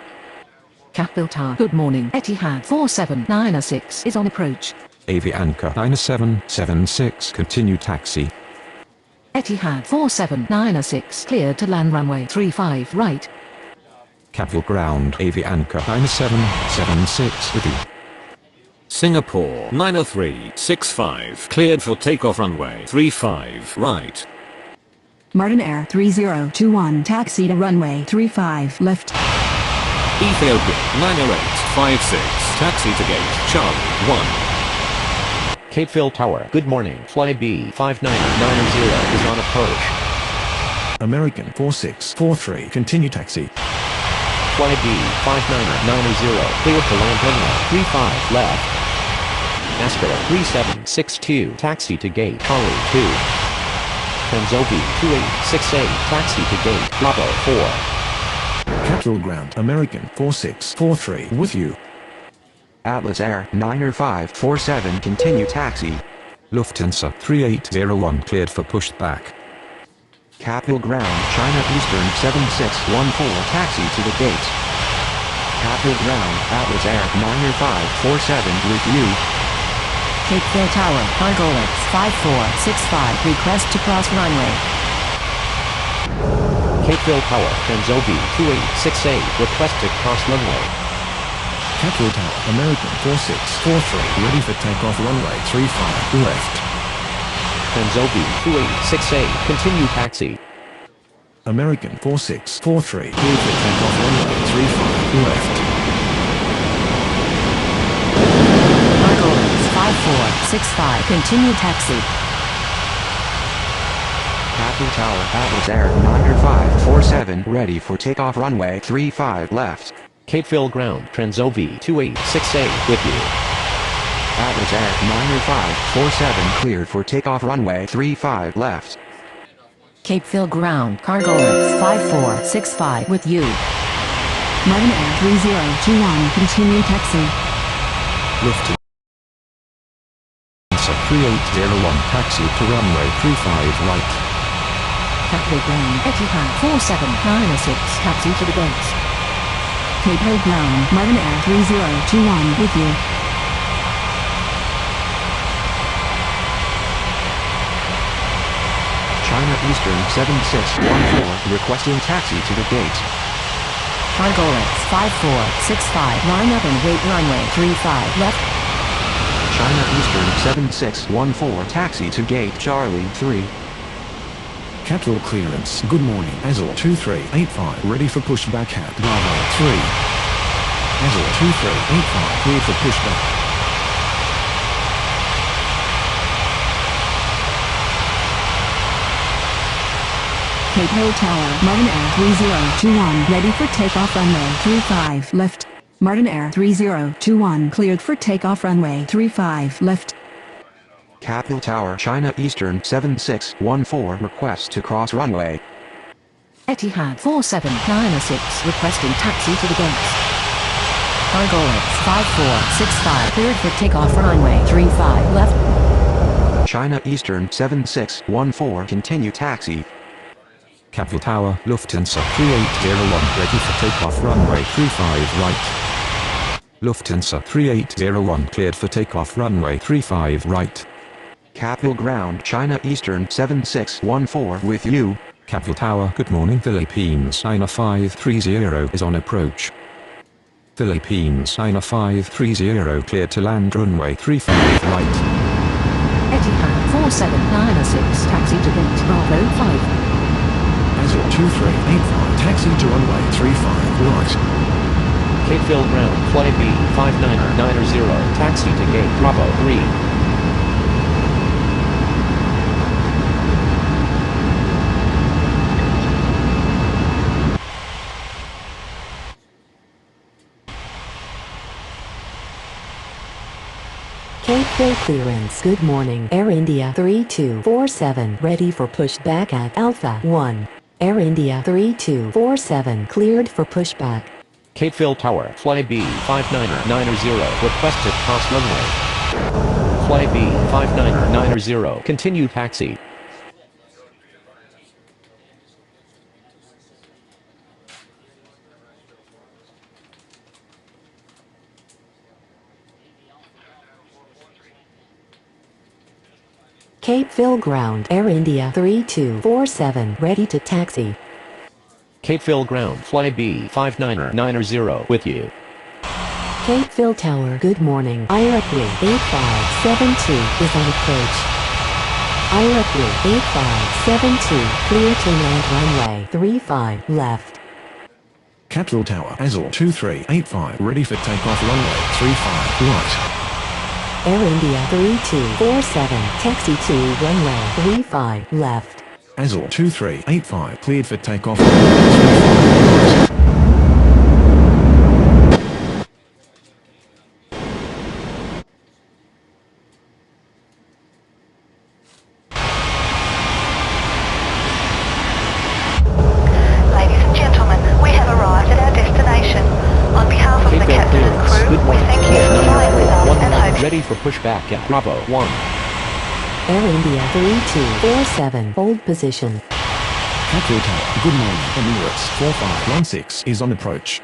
Capeville Tower. Good morning. Etihad 4796 is on approach. Avianca 9776 continue taxi. Etihad 4796 cleared to land runway 35 right. Capeville Ground Avianca 9776 with you. Singapore 90365 cleared for takeoff runway 35 right. Martin Air 3021 taxi to runway 35 left. Ethiopia 90856 taxi to gate Charlie 1. Capeville Tower, good morning. Fly B5990 is on approach. American 4643 continue taxi. Fly B5990 cleared to land runway 35 left. Astro 3762 taxi to gate Charlie 2. Transovi 2868 taxi to gate Bravo 4. Capital Ground American 4643 with you. Atlas Air 90547 continue taxi. Lufthansa 3801 cleared for pushback. Capitol Ground China Eastern 7614 taxi to the gates. Capitol Ground Atlas Air 90547 with you. Capeville Tower. Cargolix 5465 request to cross runway. Capeville Tower, Transovi 2868, request to cross runway. Capital Tower American 4643 ready for takeoff runway 35 left. Transovi 2868, continue taxi. American 4643 cleared for takeoff runway 35 left. Cargolix 5465 continue taxi. Capitol Tower Atlas Air 90547 ready for takeoff runway 35 left. Capeville Ground, Transovi 2868 with you. Atlas Air 90547 cleared for takeoff runway 35 left. Capeville Ground. Cargolix 5465 with you. Martin Air 3021 continue taxi. Lufthansa 3801 taxi to runway 35 right. Capeville Ground. Etihad 4796 taxi to the gates. Capeville Ground Martin Air 3021 with you. China Eastern 7614 requesting taxi to the gate. Cargolix 5465 line up and wait runway 35 left. China Eastern 7614 taxi to gate Charlie 3. Capital clearance. Good morning. Azul 2385 ready for pushback at Bravo 3. Azul 2385 cleared for pushback. Capeville Tower Martin Air 3021 ready for takeoff runway 35 left. Martin Air 3021 cleared for takeoff runway 35 left. Capital Tower China Eastern 7614 requests to cross runway. Etihad 4796 requesting taxi to the gates. Argolex 5465 cleared for takeoff runway 35 left. China Eastern 7614 continue taxi. Capital Tower, Lufthansa 3801 ready for takeoff runway 35 right. Lufthansa 3801 cleared for takeoff runway 35 right. Capital Ground China Eastern 7614 with you. Capital Tower, good morning Philippines 9530 is on approach. Philippines 9530 cleared to land runway 35 right. Etihad 4796 taxi to gate Bravo 5. Azul 2385 taxi to runway 35 right. Capeville Ground, Flight B 5990, taxi to gate Bravo 3. Capeville clearance. Good morning. Air India 3247 ready for pushback at Alpha 1. Air India 3247 cleared for pushback. Capeville Tower, Flight B 5990, requested cross runway. Flight B 5990, continue taxi. Capeville Ground, Air India 3247 ready to taxi. Capeville Ground, Flight B 5990 with you. Capeville Tower, good morning. Iroquois 8572 is on approach. Iroquois 8572 clear to land runway 35 left. Capital Tower Azul 2385 ready for takeoff runway 35 right. Air India 3247 taxi to runway 35 left. Azul 2385 cleared for takeoff runway 35 right. Ladies and gentlemen, we have arrived at our destination. On behalf of the Capeville captain and clearance. crew, Good we morning. thank you for flying with us and 11 hope ready for pushback at Bravo 1. Air India 3247 hold position. Capital Tower, good morning. Emirates 4516 is on approach.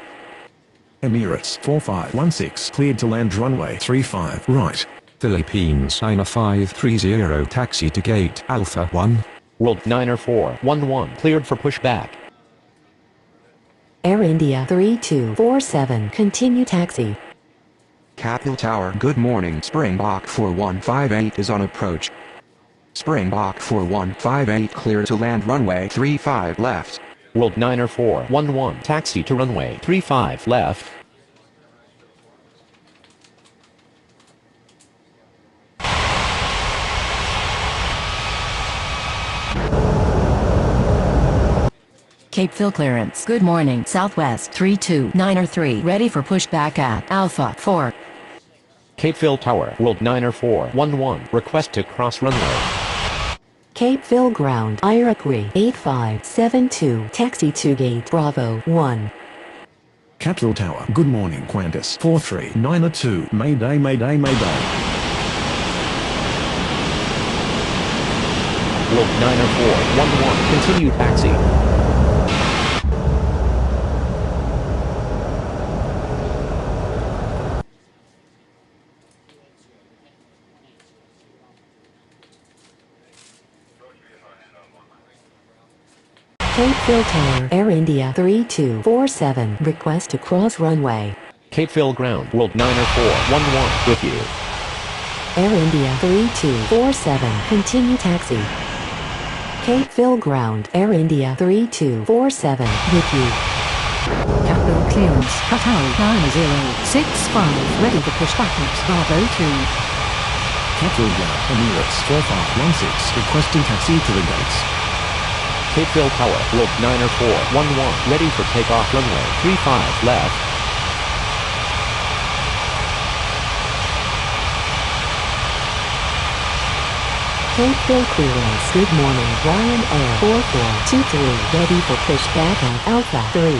Emirates 4516 cleared to land runway 35 right. Philippines 9530 taxi to gate Alpha 1. World 90411 cleared for pushback. Air India 3247 continue taxi. Capital Tower good morning. Springbok 4158 is on approach. Springbok 4158 clear to land runway 35 left. World 90411 taxi to runway 35 left. Capeville clearance. Good morning. Southwest 32903 ready for pushback at Alpha 4. Capeville Tower, World 90411, request to cross runway. Capeville Ground, Iroquois 8572 taxi to gate Bravo 1. Capital Tower, good morning. Qantas 4392 Mayday Mayday Mayday. World 90411, continue taxi. Capeville Tower, Air India 3247 request to cross runway. Capeville Ground, World 90411, with you. Air India 3247 continue taxi. Capeville Ground, Air India 3247 with you. Capital clearance. Qatar 9065 ready for pushback at Bravo 2. Capital Ground, Emirates 4516 requesting taxi to the gates. Capeville Tower, World 90411, ready for takeoff runway 35 left. Cape Hill clearance. Good morning, Ryan Air 4423, ready for pushback at Alpha 3.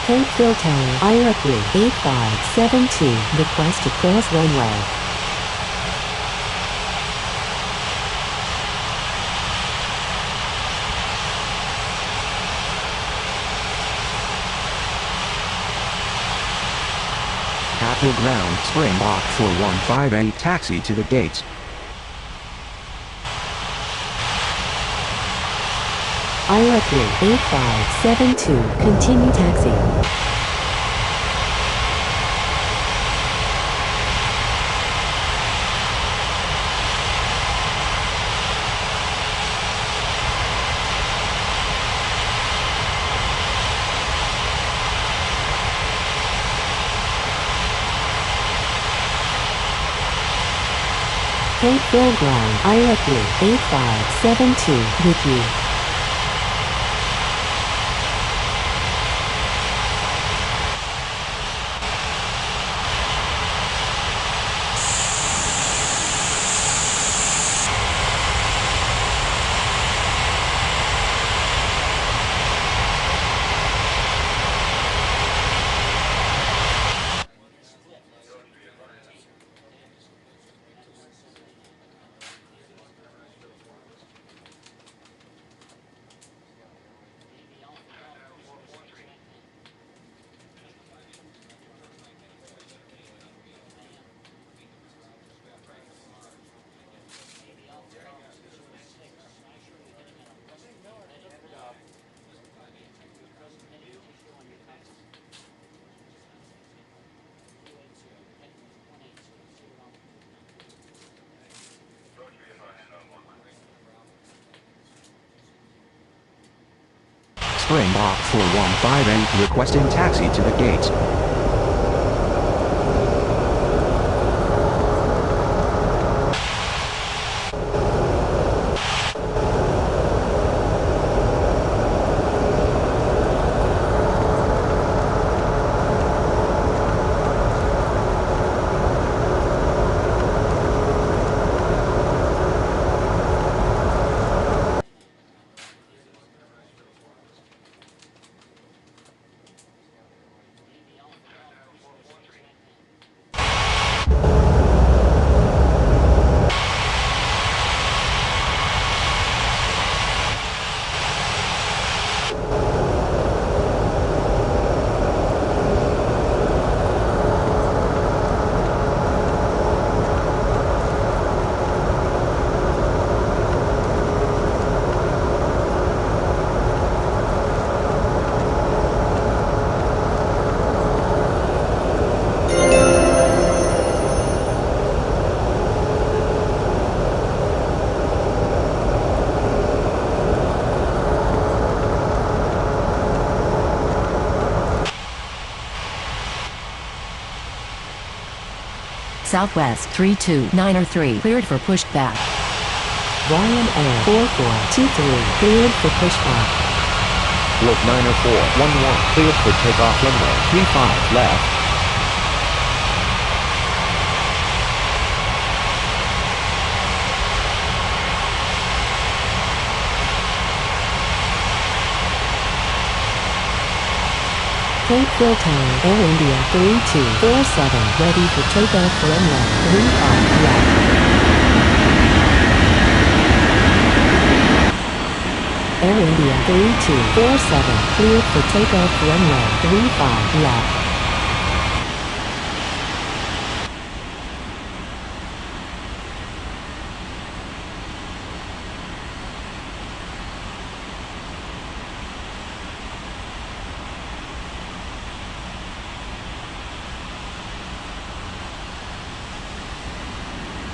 Cape Hill Tower, Ira 38572, request to cross runway. Capitol Ground, Springbok 4158, taxi to the gates. Ira 38572, continue taxi. Cape Hill Ground, Ira 38572, with you. Springbok 4158, requesting taxi to the gates. Southwest 32903, cleared for pushback. Ryan Air 4423, cleared for pushback. Wolf 90411, cleared for takeoff runway 35 left. Cape Hill Tower, Air India 3247, ready for takeoff for runway 35 left. Air India 3247, cleared for takeoff for runway 35 left.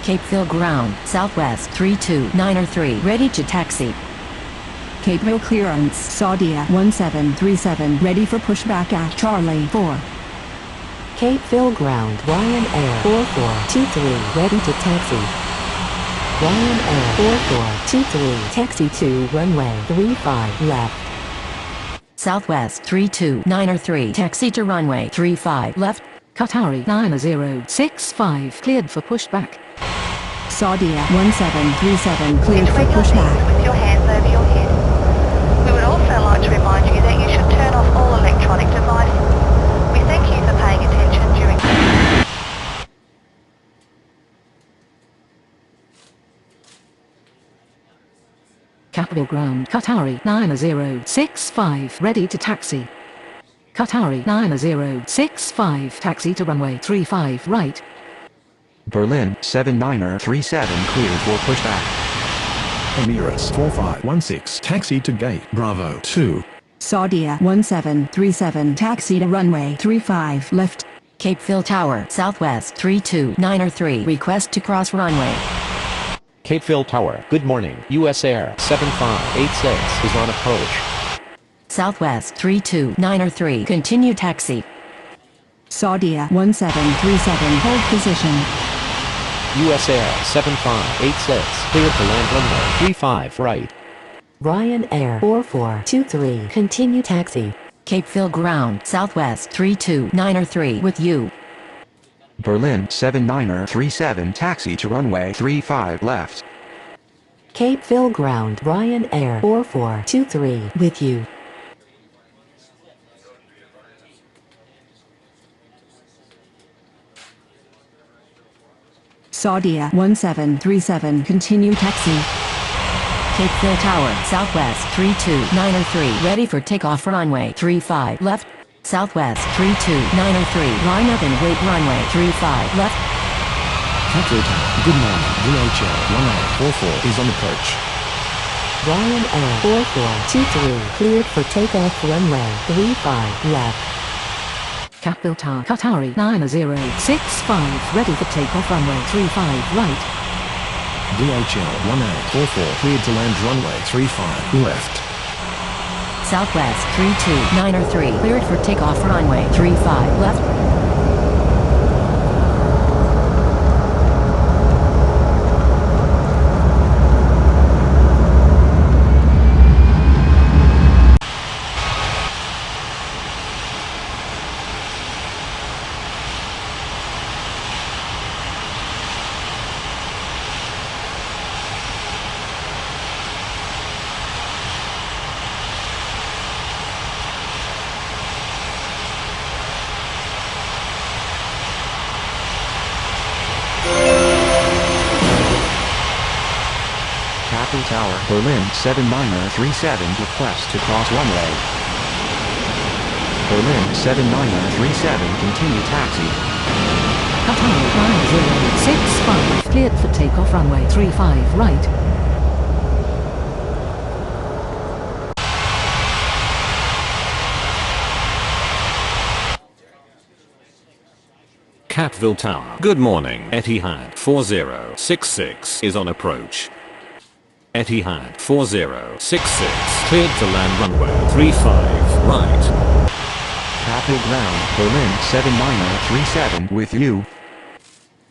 Cape Hill Ground, Southwest 32903, ready to taxi. Cape Hill clearance, Saudia 1737, ready for pushback at Charlie 4. Cape Hill Ground, Ryan Air 4423, ready to taxi. Ryan Air 4423, taxi to runway 35 left. Southwest 32903, taxi to runway 35 left. Qatari 9065, cleared for pushback. Saudia 1737 cleared for Between your pushback. knees with your hands over your head. We would also like to remind you that you should turn off all electronic devices. We thank you for paying attention during... Capital Ground, Qatari 9065, ready to taxi. Qatari 9065, taxi to runway 35 right. Berlin 7937 cleared for pushback. Emirates 4516 taxi to gate Bravo 2. Saudia 1737 taxi to runway 35 left. Capeville Tower, Southwest 32903, request to cross runway. Capeville Tower, good morning. US Air 7586 is on approach. Southwest 32903, continue taxi. Saudia 1737 hold position. US Air 7586 cleared to land runway 35 right. Ryan Air 4423, continue taxi. Capeville Ground, Southwest 32903, with you. Berlin 7937 taxi to runway 35 left. Capeville Ground, Ryan Air 4423, with you. Saudia 1737 continue taxi. Capeville Tower, Southwest 32903, ready for takeoff runway 35 left. Southwest 32903, line up and wait runway 35 left. Capital Tower, good morning. DHL 1844 is on approach. Ryan Air 4423, cleared for takeoff runway 35 left. Capital Tower, Qatari 9065, ready for takeoff runway 35 right. DHL 1844 cleared to land runway 35 left. Southwest 32903, cleared for takeoff runway 35 left. Capital Tower, Berlin 7937 request to cross runway. Berlin 7937 continue taxi. Qatari 9065, cleared for takeoff runway 35 right. Capeville Tower, good morning. Etihad 4066 is on approach. Etihad 4066 cleared to land runway 35 right. Capital Ground, Berlin 7937 with you.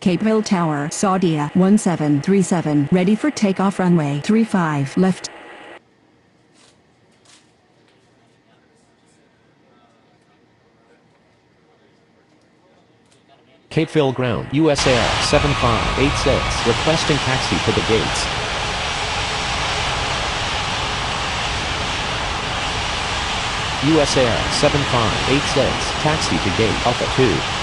Capeville Tower, Saudia 1737 ready for takeoff runway 35 left. Capeville Ground, US Air 7586 requesting taxi to the gates. US Air 7586 taxi to gate Alpha 2.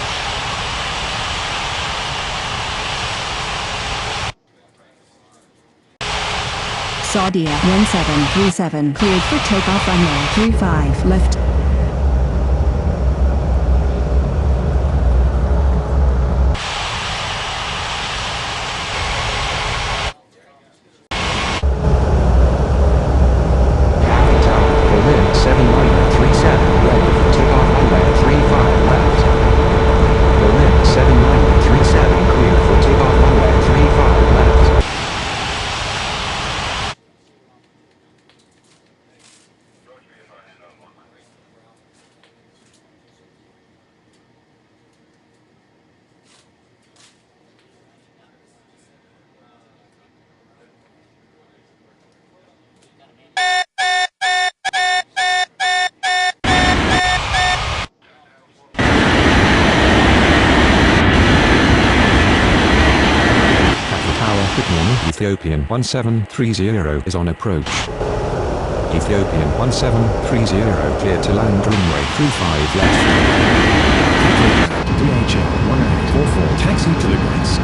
Saudia 1737 cleared for takeoff runway 35 left. Capital Tower, Berlin 7937 ready for takeoff runway 35 left. Berlin 7937 cleared for takeoff runway 35 left. Ethiopian 1730 is on approach. Ethiopian 1730 cleared to land runway 35 left. DHL 1844 taxi to the gates.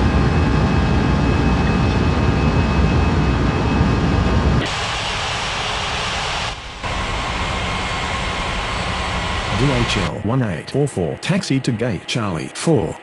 DHL 1844 taxi to gate Charlie 4.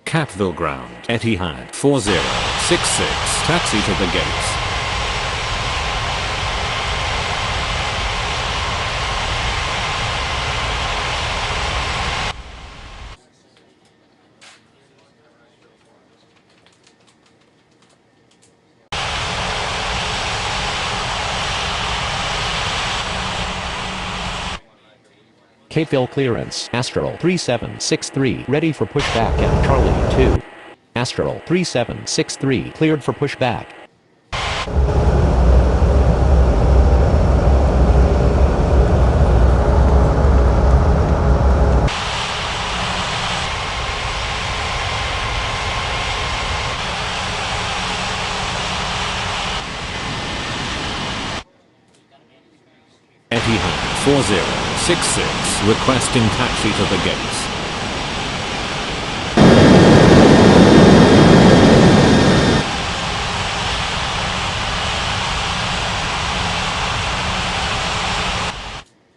Capital Ground, Etihad 4066, taxi to the gates. Capeville clearance, Astral 3763, ready for pushback at Charlie 2. Astral 3763, cleared for pushback. Etihad 4066, requesting taxi to the gates.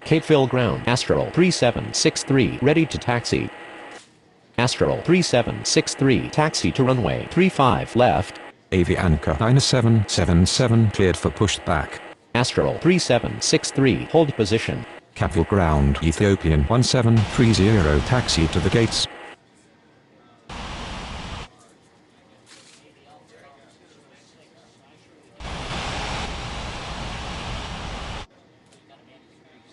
Capeville ground, Astral 3763, ready to taxi. Astral 3763, taxi to runway 35 left. Avianca 9777 cleared for pushback. Astral 3763, hold position. Capital Ground, Ethiopian 1730 taxi to the gates.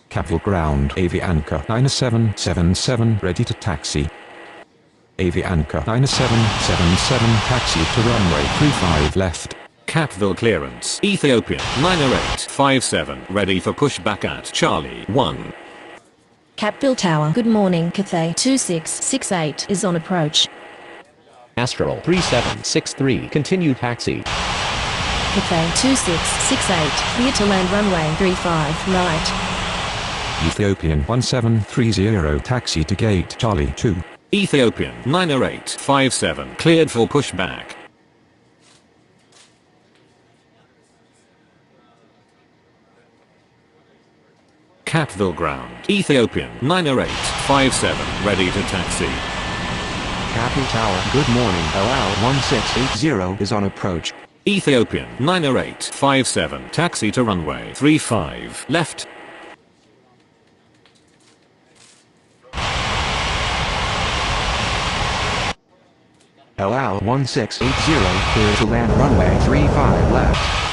Capital Ground, Avianca 9777 ready to taxi. Avianca 9777 taxi to runway 35 left. Capeville clearance, Ethiopian 90857, ready for pushback at Charlie 1. Capeville Tower, good morning. Cathay 2668 is on approach. Astral 3763, continue taxi. Cathay 2668, clear to land runway 35 right. Ethiopian 1730 taxi to gate Charlie 2. Ethiopian 90857, cleared for pushback. Capeville ground, Ethiopian 90857, ready to taxi. Captain Tower, good morning. LL 1680 is on approach. Ethiopian 90857, taxi to runway 35 left. LL 1680, clear to land runway 35 left.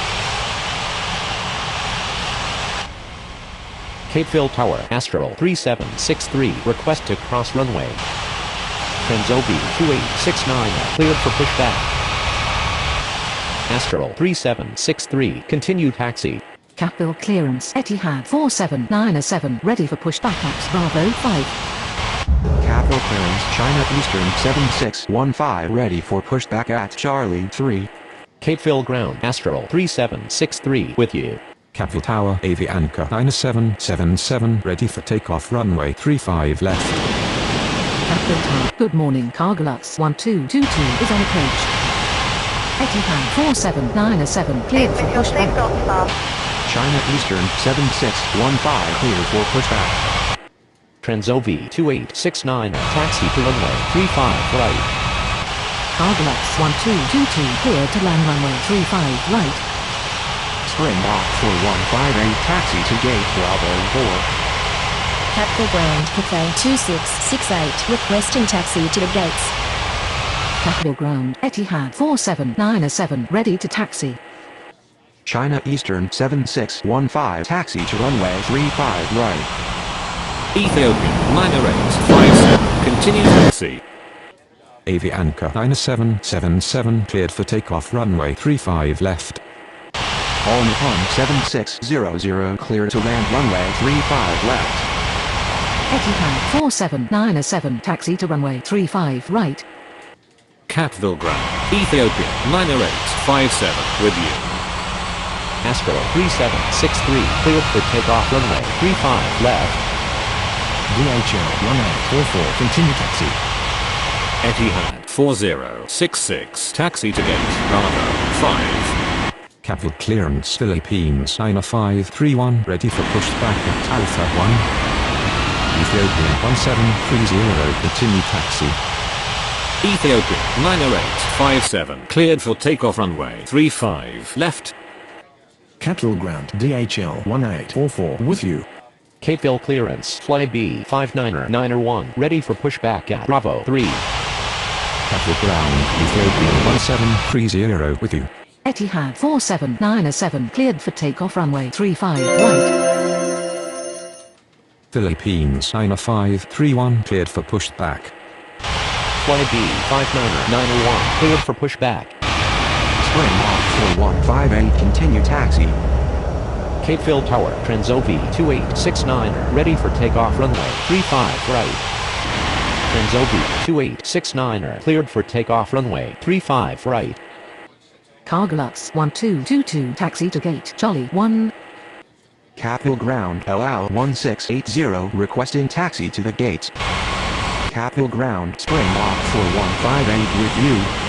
Capeville Tower, Astral 3763, request to cross runway. Transobi 2869, cleared for pushback. Astral 3763, continue taxi. Capeville clearance, Etihad 4797, ready for pushback at Bravo 5. Capital clearance, China Eastern 7615, ready for pushback at Charlie 3. Capeville ground, Astral 3763, with you. Capital Tower, Avianca 9777 ready for takeoff runway 35 left. Capeville Tower, good morning. Cargolux 1222 is on approach. Etihad 4797 cleared Please for with your pushback. seatbelts fastened. China Eastern 7615 cleared for pushback. Transovi 2869 taxi to runway 35 right. Carglass 1222 cleared to land runway 35 right. Springbok 4158 taxi to gate Bravo 4. Capital Ground Cafe 2668 requesting taxi to the gates. Capital Ground Etihad 4797 ready to taxi. China Eastern 7615 taxi to runway 35 right. Ethiopian 90857 continue taxi. Avianca 9777 cleared for takeoff runway 35 left. All Nippon 7600 clear to land runway 35 left. Etihad 4797 taxi to runway 35 right. Catville Ground Ethiopian 90857 with you. Astro 3763 cleared for takeoff runway 35 left. DHL 1844 continue taxi. Etihad 4066 taxi to gate Bravo 5. Capital clearance Philippines 9531 ready for pushback at Alpha 1. Ethiopian 1730 continue taxi. Ethiopian 90857 cleared for takeoff runway 35 left. Capital Ground DHL 1844 with you. Capeville clearance Fly B 599er1 ready for pushback at Bravo 3. Capital ground Ethiopian 1730 with you. Etihad 4797 cleared for takeoff runway 35 right. Philippines 9531 cleared for pushback. Fly B 599er1 cleared for pushback. Springbok 4158 continue taxi. Capeville Tower Transovi 2869 ready for takeoff runway 35 right. Transovi 2869 cleared for takeoff runway 35 right. Carglass 1222 taxi to gate Charlie 1. Capital Ground LL 1680 requesting taxi to the gates. Capital Ground Springbok 4158 with you.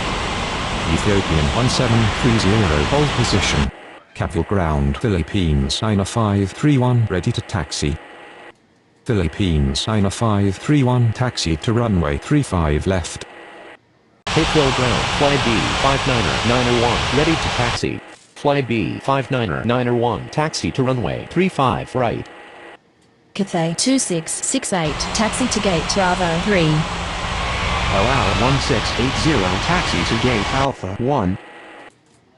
Ethiopian 1730 hold position. Capital ground Philippines 9531 ready to taxi. Philippines 9531 taxi to runway 35 left. Capeville Ground Fly B 599er1 ready to taxi. Fly B 599er1 taxi to runway 35 right. Cathay 2668 taxi to gate Bravo 3. LL 1680 taxi to gate Alpha 1.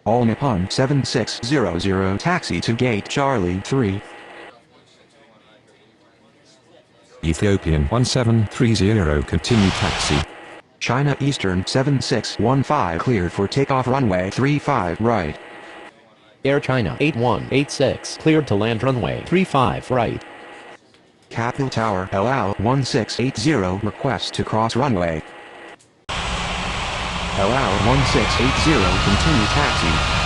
All Nippon 7600 taxi to gate Charlie 3. Ethiopian 1730 continue taxi. China Eastern 7615 cleared for takeoff runway 35 right. Air China 8186 cleared to land runway 35 right. Capital Tower LL 1680 request to cross runway. LL 1680 continue taxi.